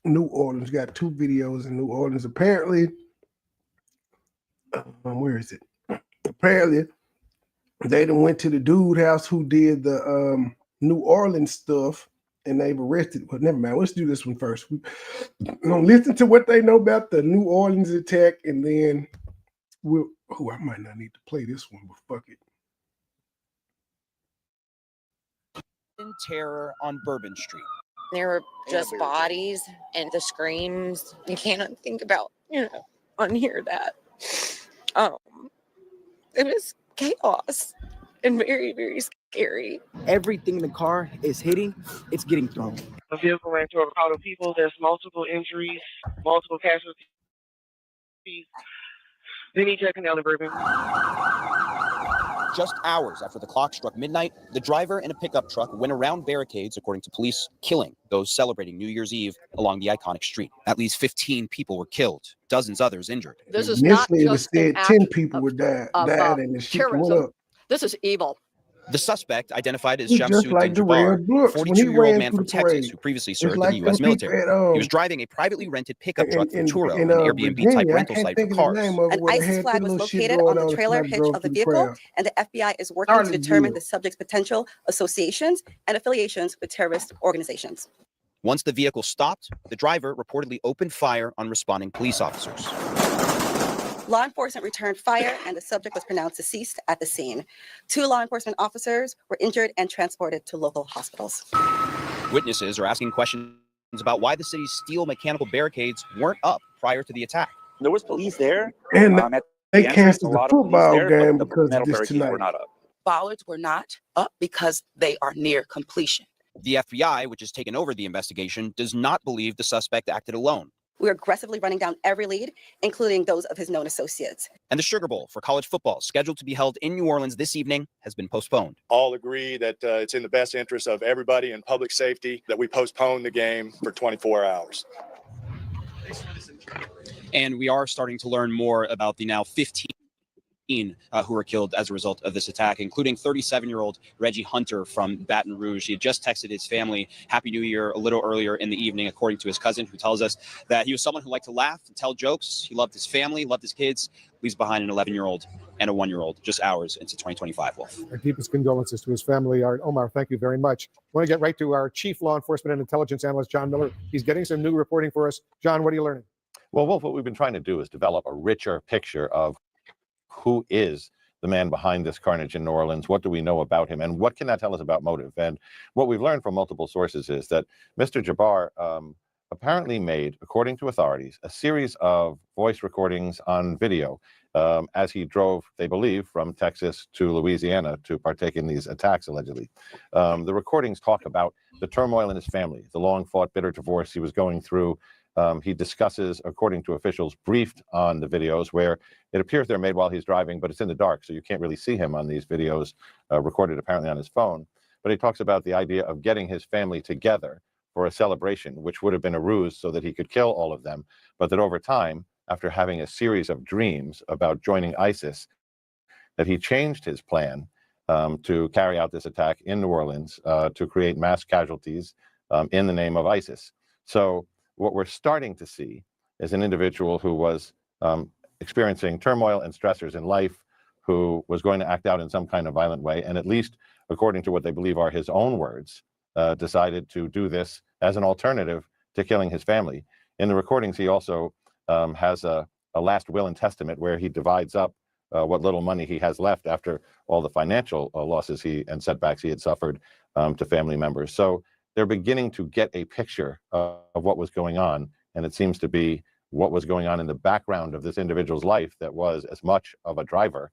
New Orleans. Got 2 videos in New Orleans. Apparently, where is it? Apparently, they done went to the dude house who did the New Orleans stuff, and they've arrested. But never mind. Let's do this one first. We're gonna listen to what they know about the New Orleans attack, and then we'll. Oh, I might not need to play this one, but fuck it. Terror on Bourbon Street. There were just bodies and the screams. You can't think about, unhear that. It was chaos and very, very scary. Everything in the car is hitting, it's getting thrown. The vehicle ran through a crowd of people. There's multiple injuries, multiple casualties. They need checking down the Bourbon. Just hours after the clock struck midnight, the driver in a pickup truck went around barricades, according to police, killing those celebrating New Year's Eve along the iconic street. At least 15 people were killed, dozens others injured. This is not just an act 10 people were died and the shit went up. This is evil. The suspect, identified as He's just Shamsuddin like the Jabbar, Red Brooks a when he 42-year-old ran man through from the Texas parade. who previously It's served like in the U.S. them people military. at, He was driving a privately rented pickup truck from Turo, in an Airbnb-type Virginia. rental site for cars. An ISIS flag was located on the trailer hitch of the vehicle, and the FBI is working to determine the subject's potential associations and affiliations with terrorist organizations. Once the vehicle stopped, the driver reportedly opened fire on responding police officers. Law enforcement returned fire, and the subject was pronounced deceased at the scene. 2 law enforcement officers were injured and transported to local hospitals. Witnesses are asking questions about why the city's steel mechanical barricades weren't up prior to the attack. There was police there. And at they the entrance, canceled a the lot of police football there, but game the because of metal this barricades tonight. were not up. Bollards were not up because they are near completion. The FBI, which has taken over the investigation, does not believe the suspect acted alone. We're aggressively running down every lead, including those of his known associates. And the Sugar Bowl for college football, scheduled to be held in New Orleans this evening, has been postponed. All agree that it's in the best interest of everybody and public safety that we postpone the game for 24 hours. And we are starting to learn more about the now 15 who were killed as a result of this attack, including 37-year-old Reggie Hunter from Baton Rouge. He had just texted his family Happy New Year a little earlier in the evening, according to his cousin, who tells us that he was someone who liked to laugh and tell jokes. He loved his family, loved his kids, leaves behind an 11-year-old and a 1-year-old just hours into 2025, Wolf. Our deepest condolences to his family. Omar, thank you very much. I want to get right to our chief law enforcement and intelligence analyst, John Miller. He's getting some new reporting for us. John, what are you learning? Well, Wolf, what we've been trying to do is develop a richer picture of who is the man behind this carnage in New Orleans? What do we know about him? And what can that tell us about motive? And what we've learned from multiple sources is that Mr. Jabbar apparently made, according to authorities, a series of voice recordings on video as he drove, they believe, from Texas to Louisiana to partake in these attacks, allegedly. The recordings talk about the turmoil in his family, the long-fought, bitter divorce he was going through. He discusses, according to officials briefed on the videos, where it appears they're made while he's driving, but it's in the dark, so you can't really see him on these videos, recorded apparently on his phone. But he talks about the idea of getting his family together for a celebration, which would have been a ruse so that he could kill all of them, but that over time, after having a series of dreams about joining ISIS, that he changed his plan to carry out this attack in New Orleans to create mass casualties in the name of ISIS. So what we're starting to see is an individual who was experiencing turmoil and stressors in life, who was going to act out in some kind of violent way, and at least, according to what they believe are his own words, decided to do this as an alternative to killing his family. In the recordings, he also has a last will and testament where he divides up what little money he has left after all the financial losses and setbacks he had suffered to family members. So they're beginning to get a picture of what was going on, and it seems to be what was going on in the background of this individual's life that was as much of a driver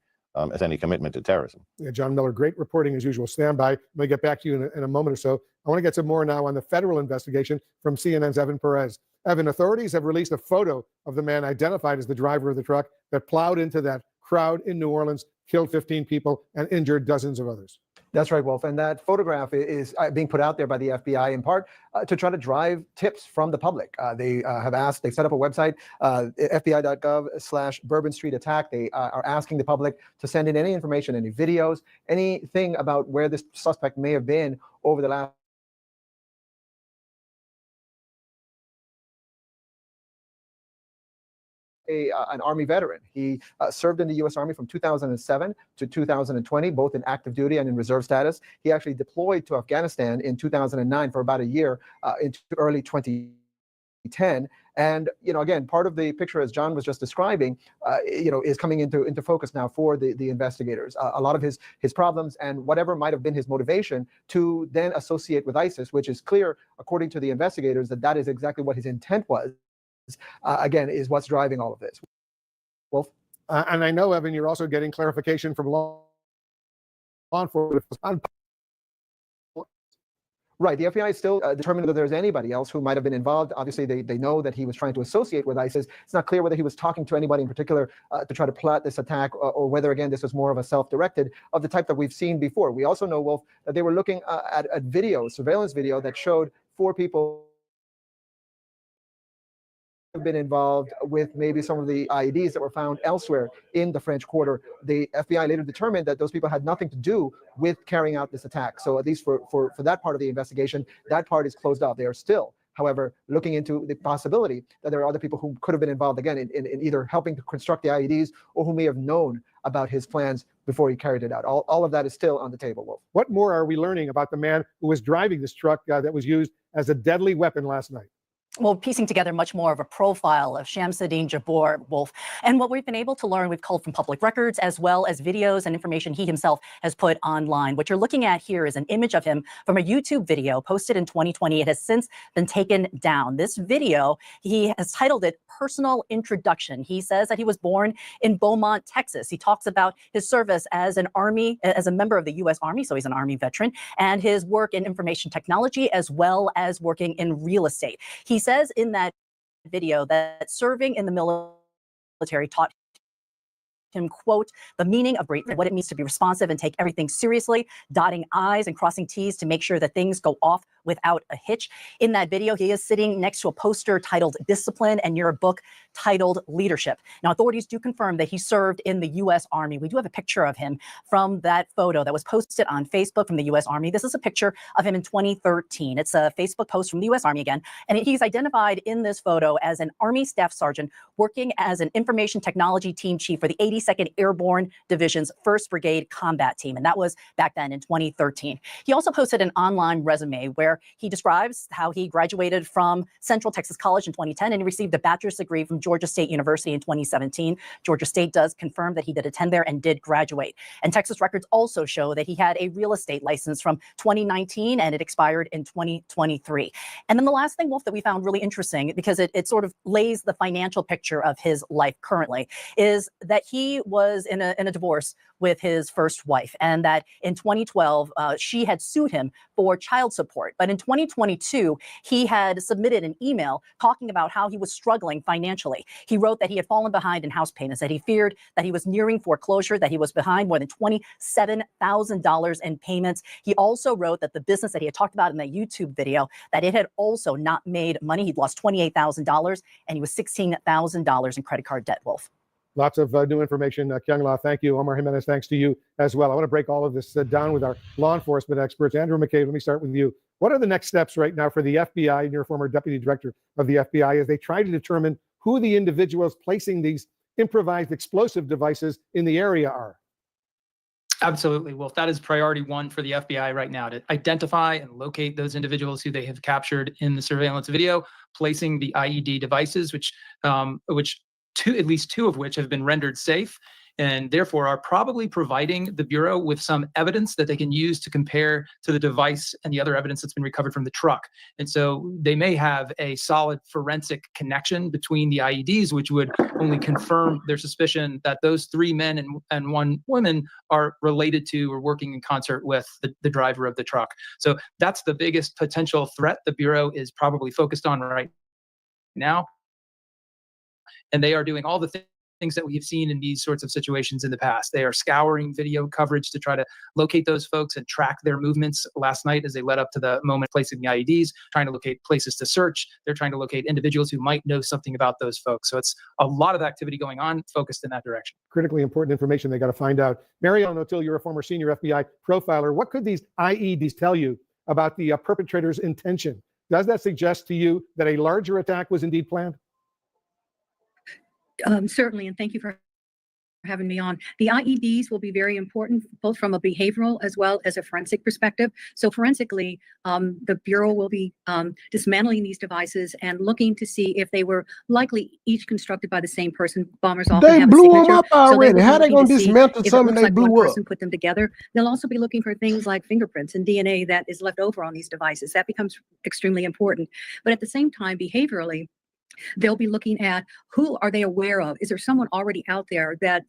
as any commitment to terrorism. Yeah, John Miller, great reporting as usual. Stand by. I'm going to get back to you in a moment or so. I want to get some more now on the federal investigation from CNN's Evan Perez. Evan, authorities have released a photo of the man identified as the driver of the truck that plowed into that crowd in New Orleans, killed 15 people, and injured dozens of others. That's right, Wolf. And that photograph is being put out there by the FBI in part to try to drive tips from the public. They set up a website, fbi.gov/Bourbon Street attack. They are asking the public to send in any information, any videos, anything about where this suspect may have been over the last an Army veteran. He served in the U.S. Army from 2007 to 2020, both in active duty and in reserve status. He actually deployed to Afghanistan in 2009 for about a year into early 2010. And, again, part of the picture, as John was just describing, is coming into focus now for the investigators. A lot of his problems and whatever might have been his motivation to then associate with ISIS, which is clear, according to the investigators, that is exactly what his intent was, again, is what's driving all of this. Wolf? And I know, Evan, you're also getting clarification from law enforcement. Right. The FBI is still determining whether there's anybody else who might have been involved. Obviously, they know that he was trying to associate with ISIS. It's not clear whether he was talking to anybody in particular to try to plot this attack, or whether, again, this was more of a self-directed of the type that we've seen before. We also know, Wolf, that they were looking at video, surveillance video, that showed 4 people have been involved with maybe some of the IEDs that were found elsewhere in the French Quarter. The FBI later determined that those people had nothing to do with carrying out this attack. So at least for that part of the investigation, that part is closed off. They are still, however, looking into the possibility that there are other people who could have been involved, again, in either helping to construct the IEDs or who may have known about his plans before he carried it out. All of that is still on the table, Wolf. What more are we learning about the man who was driving this truck that was used as a deadly weapon last night? Well, piecing together much more of a profile of Shamsuddin Jabbour, Wolf. And what we've been able to learn, we've culled from public records, as well as videos and information he himself has put online. What you're looking at here is an image of him from a YouTube video posted in 2020. It has since been taken down. This video, he has titled it Personal Introduction. He says that he was born in Beaumont, Texas. He talks about his service as a member of the U.S. Army, so he's an Army veteran, and his work in information technology, as well as working in real estate. He says in that video that serving in the military taught him, quote, the meaning of great, what it means to be responsive and take everything seriously, dotting I's and crossing T's to make sure that things go off without a hitch. In that video, he is sitting next to a poster titled Discipline and near a book titled Leadership. Now, authorities do confirm that he served in the U.S. Army. We do have a picture of him from that photo that was posted on Facebook from the U.S. Army. This is a picture of him in 2013. It's a Facebook post from the U.S. Army again, and he's identified in this photo as an Army Staff Sergeant working as an Information Technology Team Chief for the 82nd Airborne Division's 1st Brigade Combat Team, and that was back then in 2013. He also posted an online resume where he describes how he graduated from Central Texas College in 2010 and he received a bachelor's degree from Georgia State University in 2017. Georgia State does confirm that he did attend there and did graduate. And Texas records also show that he had a real estate license from 2019 and it expired in 2023. And then the last thing, Wolf, that we found really interesting, because it sort of lays the financial picture of his life currently, is that he was in a divorce with his first wife, and that in 2012, she had sued him for child support. But in 2022, he had submitted an email talking about how he was struggling financially. He wrote that he had fallen behind in house payments, that he feared that he was nearing foreclosure, that he was behind more than $27,000 in payments. He also wrote that the business that he had talked about in that YouTube video, that it had also not made money. He'd lost $28,000 and he was $16,000 in credit card debt, Wolf. Lots of new information. Kyung La, thank you. Omar Jimenez, thanks to you as well. I want to break all of this down with our law enforcement experts. Andrew McCabe, let me start with you. What are the next steps right now for the FBI and your former deputy director of the FBI as they try to determine who the individuals placing these improvised explosive devices in the area are? Absolutely. Well, that is priority one for the FBI right now, to identify and locate those individuals who they have captured in the surveillance video, placing the IED devices, which at least two of which have been rendered safe, and therefore are probably providing the Bureau with some evidence that they can use to compare to the device and the other evidence that's been recovered from the truck. And so they may have a solid forensic connection between the IEDs, which would only confirm their suspicion that those 3 men and 1 woman are related to or working in concert with the driver of the truck. So that's the biggest potential threat the Bureau is probably focused on right now. And they are doing all the things that we've seen in these sorts of situations in the past. They are scouring video coverage to try to locate those folks and track their movements last night as they led up to the moment placing the IEDs, trying to locate places to search. They're trying to locate individuals who might know something about those folks. So it's a lot of activity going on focused in that direction. Critically important information they got to find out. Mary Ellen O'Toole, you're a former senior FBI profiler. What could these IEDs tell you about the perpetrator's intention? Does that suggest to you that a larger attack was indeed planned? Certainly, and thank you for having me on. The IEDs will be very important, both from a behavioral as well as a forensic perspective. So forensically, the Bureau will be dismantling these devices and looking to see if they were likely each constructed by the same person. Bombers often They have blew a them signature. up already. How they gonna dismantle if it something looks they like one blew up? person put them together. They'll also be looking for things like fingerprints and DNA that is left over on these devices. That becomes extremely important. But at the same time, behaviorally, they'll be looking at who are they aware of? Is there someone already out there that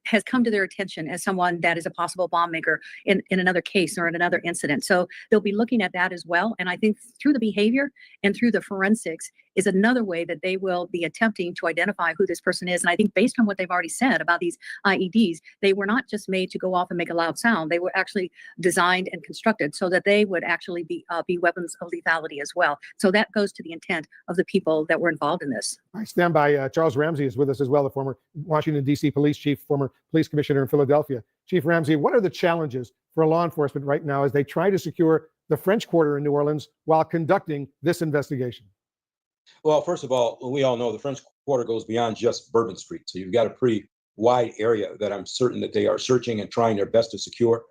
has come to their attention as someone that is a possible bomb maker in another case or in another incident? So they'll be looking at that as well. And I think through the behavior and through the forensics is another way that they will be attempting to identify who this person is. And I think based on what they've already said about these IEDs, they were not just made to go off and make a loud sound. They were actually designed and constructed so that they would actually be weapons of lethality as well. So that goes to the intent of the people that were involved in this. I stand by. Charles Ramsey is with us as well, the former Washington, D.C. police chief, former police commissioner in Philadelphia. Chief Ramsey, what are the challenges for law enforcement right now as they try to secure the French Quarter in New Orleans while conducting this investigation? Well, first of all, we all know the French Quarter goes beyond just Bourbon Street. So you've got a pretty wide area that I'm certain that they are searching and trying their best to secure.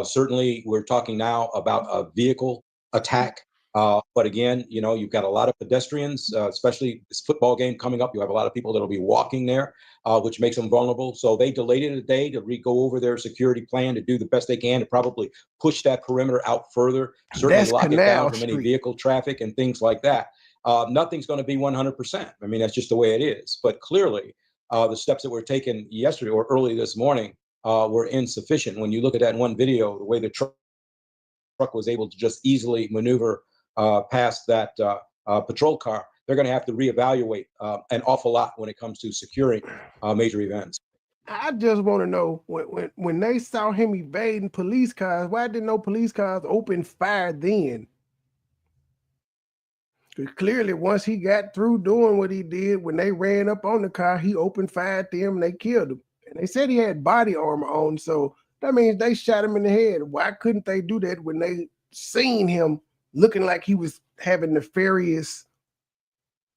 Certainly, we're talking now about a vehicle attack. But again, you know, you've got a lot of pedestrians, especially this football game coming up. You have a lot of people that'll be walking there, which makes them vulnerable. So they delayed it a day to go over their security plan to do the best they can to probably push that perimeter out further, certainly That's lock it Canal down from any Street. vehicle traffic and things like that. Nothing's going to be 100%. I mean, that's just the way it is. But clearly, the steps that were taken yesterday or early this morning were insufficient. When you look at that in one video, the way the truck was able to just easily maneuver past that patrol car, they're going to have to reevaluate an awful lot when it comes to securing major events. I just want to know when they saw him evading police cars, why didn't no police cars open fire then? 'Cause clearly, once he got through doing what he did, when they ran up on the car, he opened fire at them and they killed him. And they said he had body armor on, so that means they shot him in the head. Why couldn't they do that when they seen him looking like he was having nefarious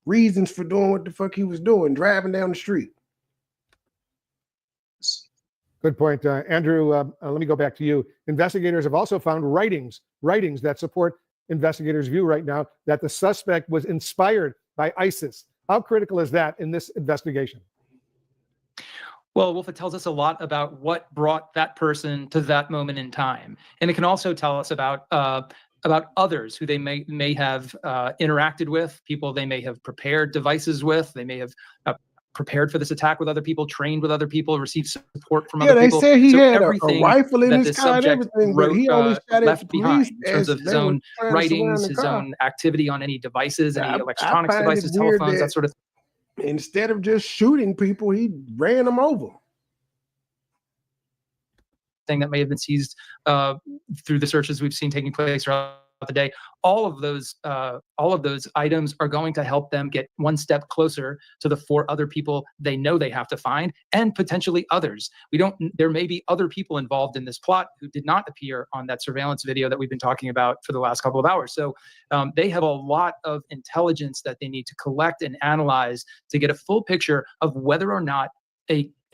reasons for doing what the fuck he was doing, driving down the street? Good point. Andrew, let me go back to you. Investigators have also found writings that support investigators' view right now that the suspect was inspired by ISIS. How critical is that in this investigation? Well, Wolf, it tells us a lot about what brought that person to that moment in time. And it can also tell us about others who they may have interacted with, people they may have prepared devices with, they may have prepared for this attack with other people, trained with other people, received support from other people. Yeah, they said he So had a everything rifle in that his this car and subject everything, but he only shot at the left behind police in terms as of his they were own trying to writings, surround the his car. own activity on any devices, any I electronics find it devices, weird telephones, that sort of instead of just shooting people, he ran them over. thing that may have been seized through the searches we've seen taking place throughout the day. All of those items are going to help them get one step closer to the 4 other people they know they have to find, and potentially others. There may be other people involved in this plot who did not appear on that surveillance video that we've been talking about for the last couple of hours. So they have a lot of intelligence that they need to collect and analyze to get a full picture of whether or not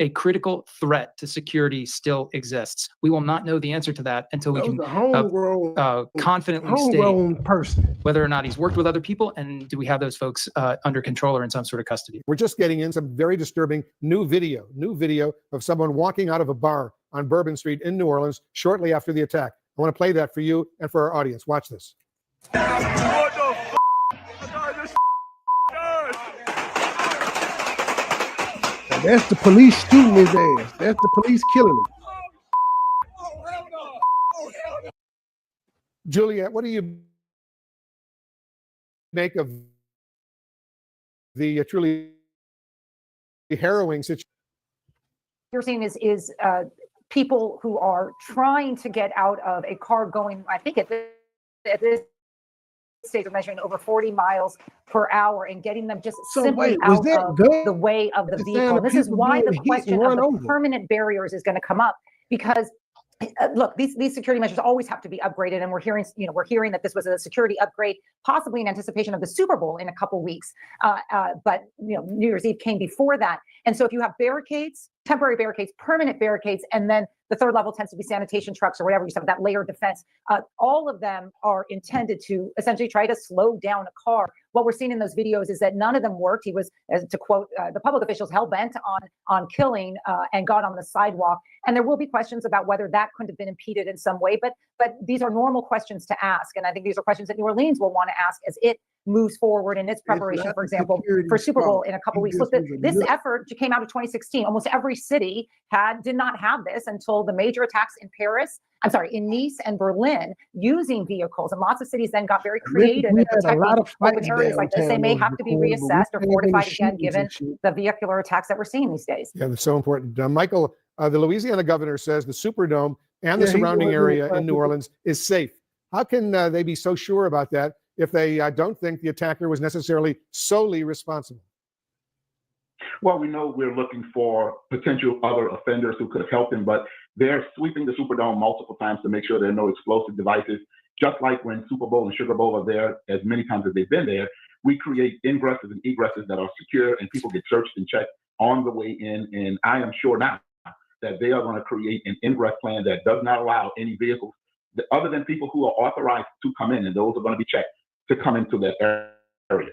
a critical threat to security still exists. We will not know the answer to that until we can confidently state person whether or not he's worked with other people, and do we have those folks under control or in some sort of custody. We're just getting in some very disturbing new video of someone walking out of a bar on Bourbon Street in New Orleans shortly after the attack. I want to play that for you and for our audience. Watch this. That's the police shooting his ass. That's the police killing him. Juliet, what do you make of the truly harrowing situation? You're seeing is people who are trying to get out of a car going, I think at this stage, of measuring over 40 miles per hour and getting them just simply out of the way of the vehicle. This is why the question of the permanent barriers is going to come up, because look, these security measures always have to be upgraded, and we're hearing that this was a security upgrade, possibly in anticipation of the Super Bowl in a couple weeks. But New Year's Eve came before that, and so if you have barricades, temporary barricades, permanent barricades, and then the third level tends to be sanitation trucks or whatever you said, that layered defense. All of them are intended to essentially try to slow down a car. What we're seeing in those videos is that none of them worked. He was, to quote the public officials, hell bent on killing and got on the sidewalk. And there will be questions about whether that could have been impeded in some way. But these are normal questions to ask, and I think these are questions that New Orleans will want to ask as it moves forward in its preparation, for example, for Super Bowl in a couple weeks. Look, this effort came out of 2016. Almost every city did not have this until the major attacks in Nice and Berlin using vehicles. And lots of cities then got very creative in protecting open areas like this. They may have to be reassessed or fortified again, given the vehicular attacks that we're seeing these days. Yeah, that's so important. Michael, the Louisiana governor says the Superdome and the surrounding area in New Orleans is safe. How can they be so sure about that if they don't think the attacker was necessarily solely responsible? Well, we know we're looking for potential other offenders who could have helped him, but they're sweeping the Superdome multiple times to make sure there are no explosive devices. Just like when Super Bowl and Sugar Bowl are there as many times as they've been there, we create ingresses and egresses that are secure and people get searched and checked on the way in. And I am sure now that they are going to create an ingress plan that does not allow any vehicles other than people who are authorized to come in, and those are going to be checked to come into that area.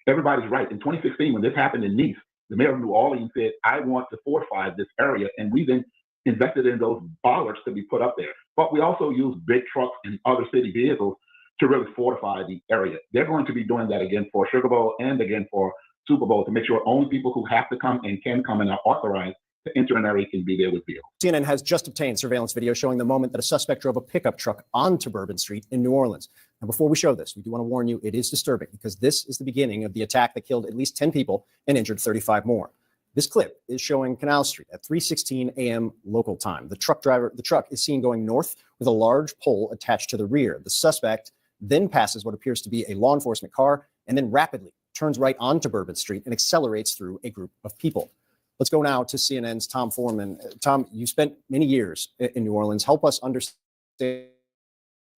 Everybody's right. In 2016, when this happened in Nice, the mayor of New Orleans said, I want to fortify this area. And we then invested in those bollards to be put up there. But we also use big trucks and other city vehicles to really fortify the area. They're going to be doing that again for Sugar Bowl and again for Super Bowl to make sure only people who have to come and can come and are authorized to enter an area can be there with vehicles. CNN has just obtained surveillance video showing the moment that a suspect drove a pickup truck onto Bourbon Street in New Orleans. Now, before we show this, we do want to warn you, it is disturbing because this is the beginning of the attack that killed at least 10 people and injured 35 more. This clip is showing Canal Street at 3:16 a.m. local time. The truck is seen going north with a large pole attached to the rear. The suspect then passes what appears to be a law enforcement car and then rapidly turns right onto Bourbon Street and accelerates through a group of people. Let's go now to CNN's Tom Foreman. Tom, you spent many years in New Orleans. Help us understand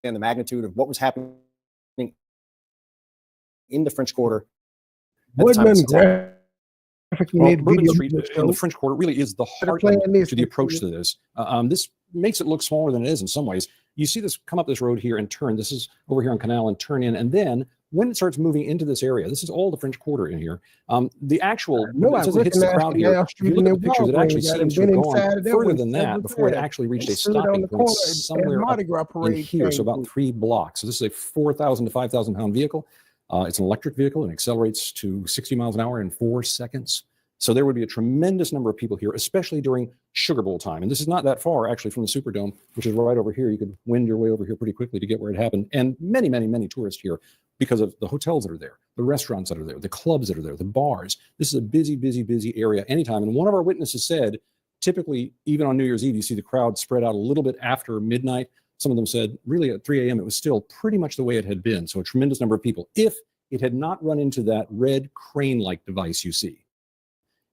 the magnitude of what was happening in the French Quarter at the time of this attack. Well, Bourbon Street in the French Quarter really is the heartland to the approach to this. This makes it look smaller than it is in some ways. You see this come up this road here and turn. This is over here on Canal and turn in. And then when it starts moving into this area, this is all the French Quarter in here. The actual, it says it hits the crowd here. If you look at the pictures, it actually seems to have gone further than that before it actually reached a stopping point somewhere up in here, so about 3 blocks. So this is a 4,000 to 5,000 pound vehicle. It's an electric vehicle and accelerates to 60 miles an hour in 4 seconds. So there would be a tremendous number of people here, especially during Sugar Bowl time. And this is not that far, actually, from the Superdome, which is right over here. You could wend your way over here pretty quickly to get where it happened. And many, many, many tourists here because of the hotels that are there, the restaurants that are there, the clubs that are there, the bars. This is a busy, busy, busy area anytime. And one of our witnesses said, typically, even on New Year's Eve, you see the crowd spread out a little bit after midnight. Some of them said, really, at 3 a.m., it was still pretty much the way it had been. So a tremendous number of people, if it had not run into that red crane-like device you see.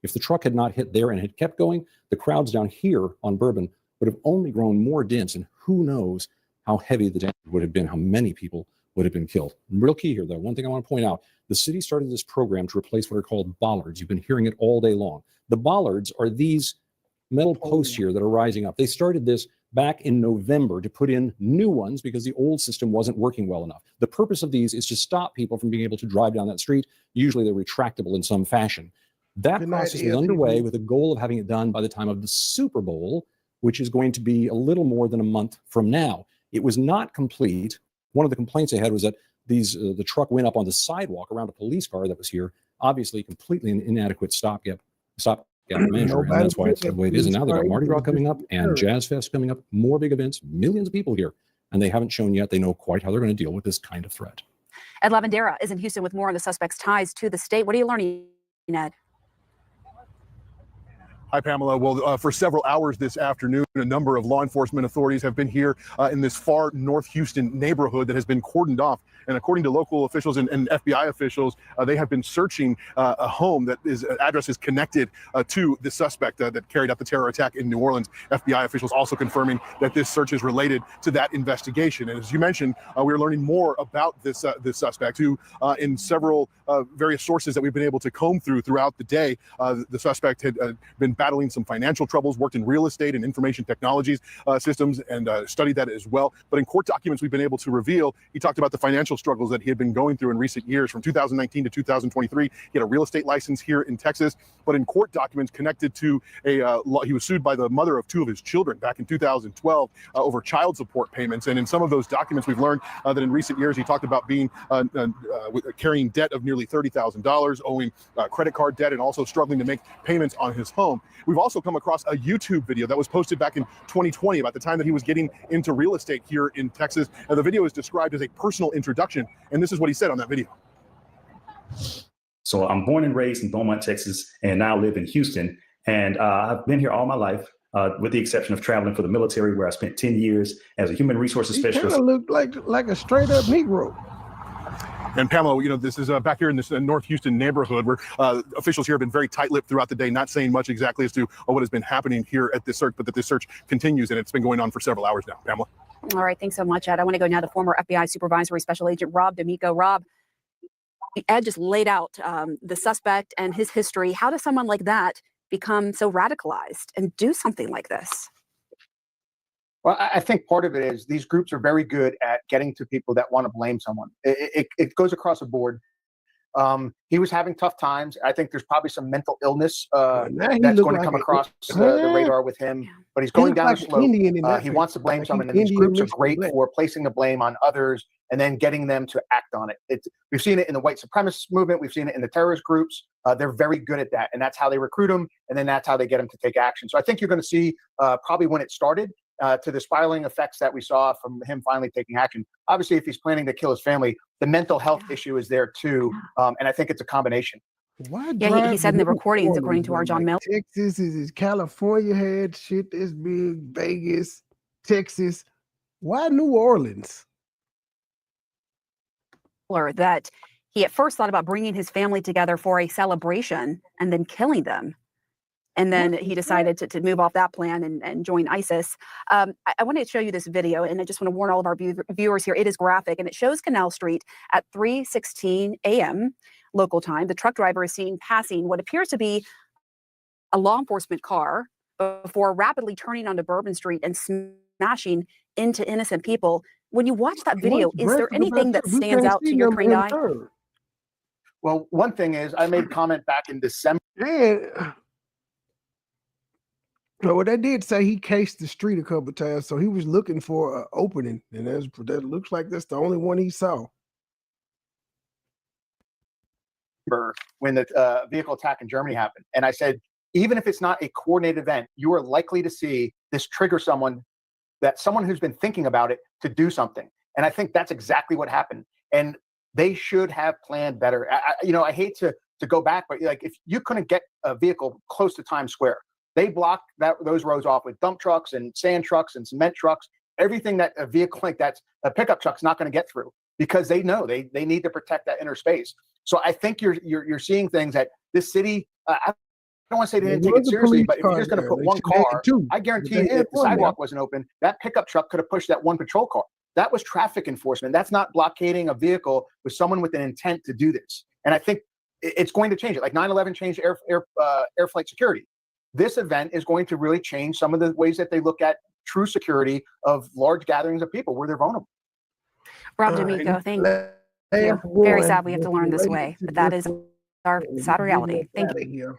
If the truck had not hit there and had kept going, the crowds down here on Bourbon would have only grown more dense, and who knows how heavy the damage would have been, how many people would have been killed. Real key here, though, one thing I want to point out, the city started this program to replace what are called bollards. You've been hearing it all day long. The bollards are these metal posts here that are rising up. They started this back in November to put in new ones because the old system wasn't working well enough. The purpose of these is to stop people from being able to drive down that street. Usually they're retractable in some fashion. That process was underway with a goal of having it done by the time of the Super Bowl, which is going to be a little more than a month from now. It was not complete. One of the complaints they had was that the truck went up on the sidewalk around a police car that was here, obviously completely an inadequate stopgap measure, and that's why it's the way it is. And now they've got Mardi Gras coming up and Jazz Fest coming up, more big events, millions of people here, and they haven't shown yet they know quite how they're going to deal with this kind of threat. Ed Lavandera is in Houston with more on the suspect's ties to the state. What are you learning, Ed? Hi, Pamela. Well, for several hours this afternoon, a number of law enforcement authorities have been here in this far North Houston neighborhood that has been cordoned off. And according to local officials and FBI officials, they have been searching a home that address is connected to the suspect that carried out the terror attack in New Orleans. FBI officials also confirming that this search is related to that investigation. And as you mentioned, we're learning more about this suspect, who in several various sources that we've been able to comb through throughout the day, the suspect had been battling some financial troubles, worked in real estate and information technologies systems, and studied that as well. But in court documents we've been able to reveal, he talked about the financial struggles that he had been going through in recent years. From 2019 to 2023, he had a real estate license here in Texas, but in court documents connected to he was sued by the mother of two of his children back in 2012 over child support payments. And in some of those documents, we've learned that in recent years, he talked about being carrying debt of nearly $30,000, owing credit card debt, and also struggling to make payments on his home. We've also come across a YouTube video that was posted back in 2020 about the time that he was getting into real estate here in Texas. The video is described as a personal introduction, and this is what he said on that video. So I'm born and raised in Beaumont, Texas, and now live in Houston. And I've been here all my life, with the exception of traveling for the military, where I spent 10 years as a human resources specialist. He kind of looked like a straight up Negro. And Pamela, you know, this is back here in this North Houston neighborhood where officials here have been very tight-lipped throughout the day, not saying much exactly as to what has been happening here at this search, but that this search continues, and it's been going on for several hours now. Pamela? All right, thanks so much, Ed. I want to go now to former FBI Supervisory Special Agent Rob D'Amico. Rob, Ed just laid out the suspect and his history. How does someone like that become so radicalized and do something like this? Well, I think part of it is these groups are very good at getting to people that want to blame someone. It goes across the board. He was having tough times. I think there's probably some mental illness that's going to come across the radar with him, but he's going down the slope. He wants to blame someone, and these groups are great for placing the blame on others and then getting them to act on it. We've seen it in the white supremacist movement. We've seen it in the terrorist groups. They're very good at that, and that's how they recruit them, and then that's how they get them to take action. So I think you're going to see probably when it started, to the spiraling effects that we saw from him finally taking action. Obviously, if he's planning to kill his family, the mental health issue is there too, and I think it's a combination. Yeah, he said in the recordings, according to our John Mel. Texas is California had shit this big, Vegas, Texas. Why New Orleans? That he at first thought about bringing his family together for a celebration and then killing them. And then he decided to move off that plan and join ISIS. I wanted to show you this video, and I just want to warn all of our viewers here. It is graphic, and it shows Canal Street at 3:16 a.m. local time. The truck driver is seen passing what appears to be a law enforcement car before rapidly turning onto Bourbon Street and smashing into innocent people. When you watch that video, is there anything that stands out to your trained eye? Well, one thing is, I made a comment back in December. So what they did say, he cased the street a couple of times, so he was looking for an opening, and that looks like that's the only one he saw. When the vehicle attack in Germany happened, and I said, even if it's not a coordinated event, you are likely to see this trigger someone who's been thinking about it to do something. And I think that's exactly what happened. And they should have planned better. I hate to go back, but like if you couldn't get a vehicle close to Times Square, they blocked those roads off with dump trucks and sand trucks and cement trucks, everything that a vehicle like that's a pickup truck's not going to get through, because they know they need to protect that inner space. So I think you're seeing things that this city, I don't want to say they didn't take it seriously, but if you're just going to put one car, I guarantee you, if the sidewalk wasn't open, that pickup truck could have pushed that one patrol car. That was traffic enforcement. That's not blockading a vehicle with someone with an intent to do this. And I think it's going to change it. Like 9/11 changed air flight security. This event is going to really change some of the ways that they look at true security of large gatherings of people where they're vulnerable. Rob D'Amico, thank you. Very sad we have to learn this way, but that is our sad reality. Thank you.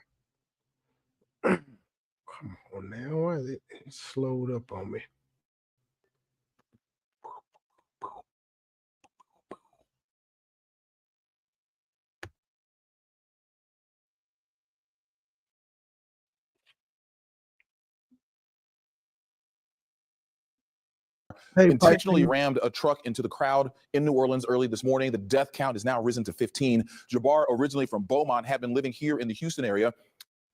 Come on now, why is it slowed up on me? Intentionally rammed a truck into the crowd in New Orleans early this morning. The death count has now risen to 15. Jabbar, originally from Beaumont, had been living here in the Houston area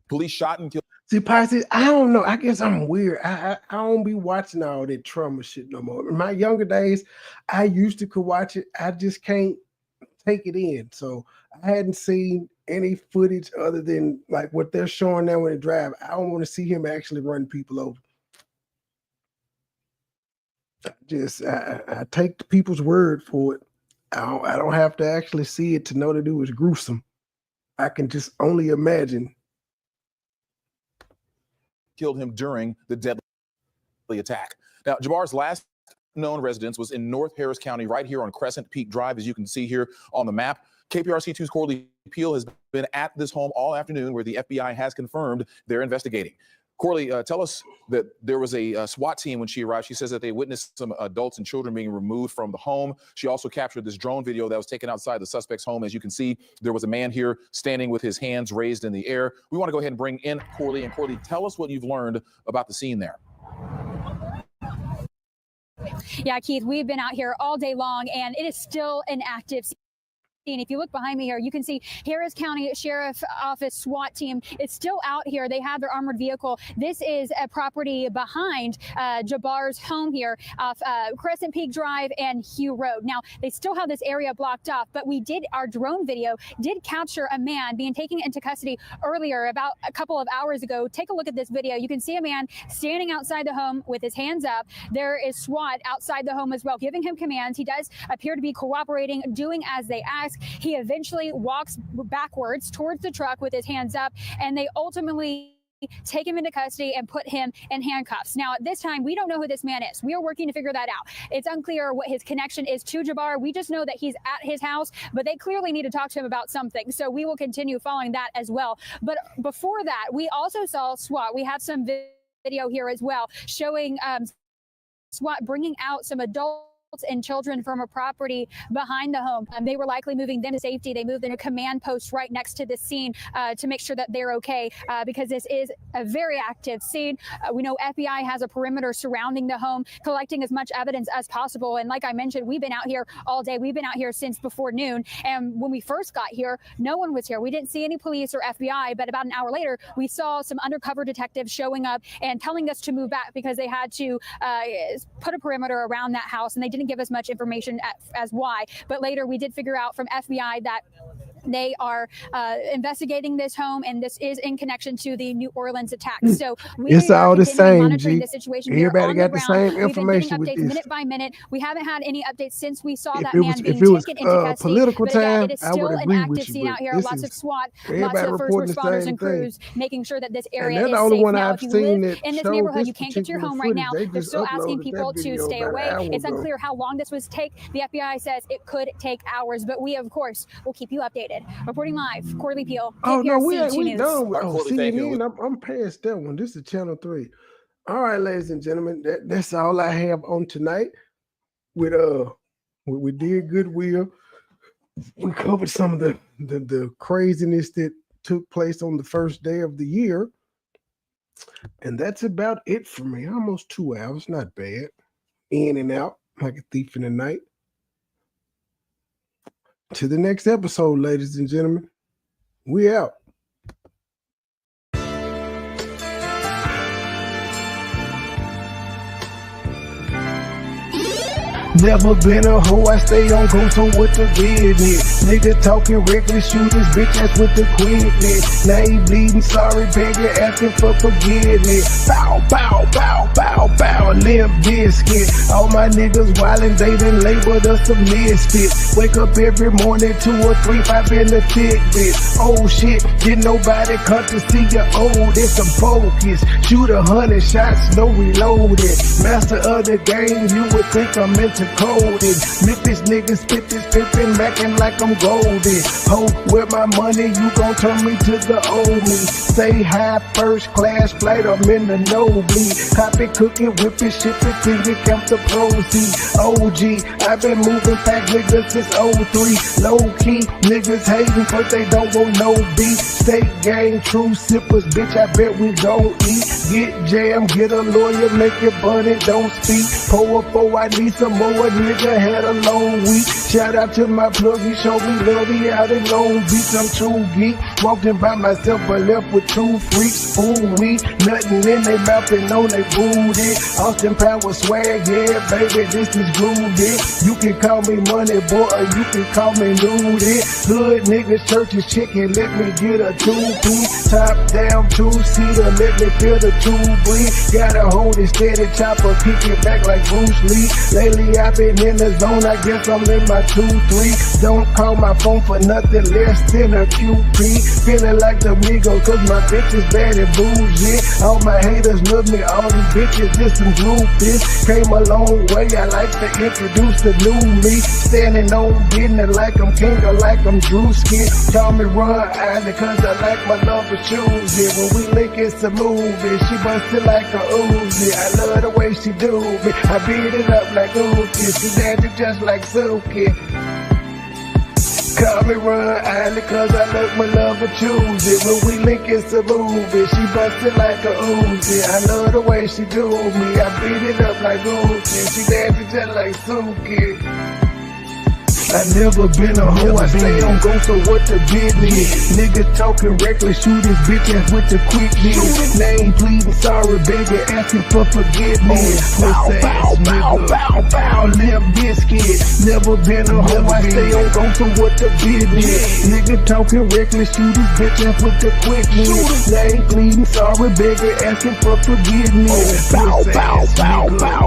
Police shot and killed. See, Posse, I don't know. I guess I'm weird. I don't be watching all that trauma shit no more. In my younger days, I used to could watch it. I just can't take it in. So I hadn't seen any footage other than like what they're showing now when they drive. I don't want to see him actually run people over. I take the people's word for it. I don't have to actually see it to know that it was gruesome. I can just only imagine. Killed him during the deadly attack. Now, Jabbar's last known residence was in North Harris County, right here on Crescent Peak Drive, as you can see here on the map. KPRC2's Corley Peel has been at this home all afternoon, where the FBI has confirmed they're investigating. Corley, tell us that there was a SWAT team when she arrived. She says that they witnessed some adults and children being removed from the home. She also captured this drone video that was taken outside the suspect's home. As you can see, there was a man here standing with his hands raised in the air. We want to go ahead and bring in Corley. And Corley, tell us what you've learned about the scene there. Yeah, Keith, we've been out here all day long, and it is still an active scene. And if you look behind me here, you can see Harris County Sheriff Office SWAT team. It's still out here. They have their armored vehicle. This is a property behind Jabbar's home here off Crescent Peak Drive and Hugh Road. Now, they still have this area blocked off, but our drone video did capture a man being taken into custody earlier, about a couple of hours ago. Take a look at this video. You can see a man standing outside the home with his hands up. There is SWAT outside the home as well, giving him commands. He does appear to be cooperating, doing as they ask. He eventually walks backwards towards the truck with his hands up, and they ultimately take him into custody and put him in handcuffs. Now, at this time, we don't know who this man is. We are working to figure that out. It's unclear what his connection is to Jabbar. We just know that he's at his house, but they clearly need to talk to him about something. So we will continue following that as well. But before that, we also saw SWAT. We have some video here as well showing SWAT bringing out some adults and children from a property behind the home. They were likely moving them to safety. They moved in a command post right next to the scene to make sure that they're okay, because this is a very active scene. We know FBI has a perimeter surrounding the home, collecting as much evidence as possible. And like I mentioned, we've been out here all day. We've been out here since before noon. And when we first got here, no one was here. We didn't see any police or FBI, but about an hour later, we saw some undercover detectives showing up and telling us to move back because they had to put a perimeter around that house, and they didn't give us much information as why. But later we did figure out from FBI that they are investigating this home, and this is in connection to the New Orleans attack. So it's all the same, G. The situation. Everybody got the same information with this. Minute by minute. We haven't had any updates since we saw that man being taken into custody. Political time, it is still an active scene out here. Lots of SWAT, lots of first responders and crews making sure that this area is safe. Now, if you live in this neighborhood, you can't get to your home right now. They're still asking people to stay away. It's unclear how long this was take. The FBI says it could take hours, but we, of course, will keep you updated. Reporting live, Corley Peel. Oh no, we done. Corley, CNN, I'm past that one. This is Channel 3. All right, ladies and gentlemen, that's all I have on tonight. We did Goodwill. We covered some of the craziness that took place on the first day of the year, and that's about it for me. Almost 2 hours, not bad. In and out like a thief in the night. To the next episode, ladies and gentlemen. We out. Never been a hoe, I stay on go, so what the business? Nigga talking reckless, shoot his bitch ass with the quickness. Now he bleeding, sorry, baby, asking for forgiveness. Bow, bow, bow, bow, bow, limp biscuit. All my niggas wildin', they done labeled us a misfit. Wake up every morning, 2 or 3, 5 in the Fitbit. Oh shit, didn't nobody come to see you old. It's some focus, shoot 100 shots, no reloading. Master of the game, you would think I'm into coding. Memphis niggas spit this pimpin', mackin' like I'm golden. Ho, with my money, you gon' turn me to the old me. Say hi, first class flight, I'm in the nosebleed. Copy, cooking, whipping, shipping, till you count the proceeds. OG, I've been moving fast niggas since 03. Low key, niggas hating, but they don't want no beef. State gang, true sippers, bitch, I bet we gon' eat. Get jammed, get a lawyer, make it burn it, don't speak. Pour a four, I need some more know a nigga had a long week. Shout out to my plug, he showed me love, he out in Long Beach. I'm too geek, walked in by myself, but left with 2 freaks. Ooh, we nothing in they mouth and on they booty. Austin Power swag, yeah, baby, this is groovy. You can call me Money Boy, or you can call me Nudie. Hood niggas, churches, chicken, let me get a 2-piece. Top down, 2-seater, let me feel the 2 breathe. Gotta hold it steady, chopper, kick it back like Bruce Lee. Lately I've been in the zone, I guess I'm in my 2-3. Don't call my phone for nothing less than a QP. Feeling like the Migos, cause my bitch is bad and bougie. All my haters love me, all these bitches just some groupies. Came a long way, I like to introduce the new me. Standing on business like I'm king or like I'm Drewski. Call me Ron Island, cause I like my number choosy. When we link it's a movie, she bustin' like a Uzi. I love the way she do me, I beat it up like Uzi. She dancing just like Suki. Call me Ron Island, cause I look my love and choose it. When we link it's a movie, she bustin' like a Uzi. I love the way she do me, I beat it up like Uzi. She dancing just like Suki. I never been a hoe, I stay on go, so what the business? Niggas talking reckless, shoot his bitch ass with the quickness. Name pleading, sorry, baby, asking for forgiveness. Bow, bow, bow, bow, bow, Limp Biscuit. Never been a hoe, I stay on go, so what the business? Nigga talking reckless, shoot his bitch ass with the quickness. Name pleading, sorry, baby, asking for forgiveness. Bow, bow, bow, bow.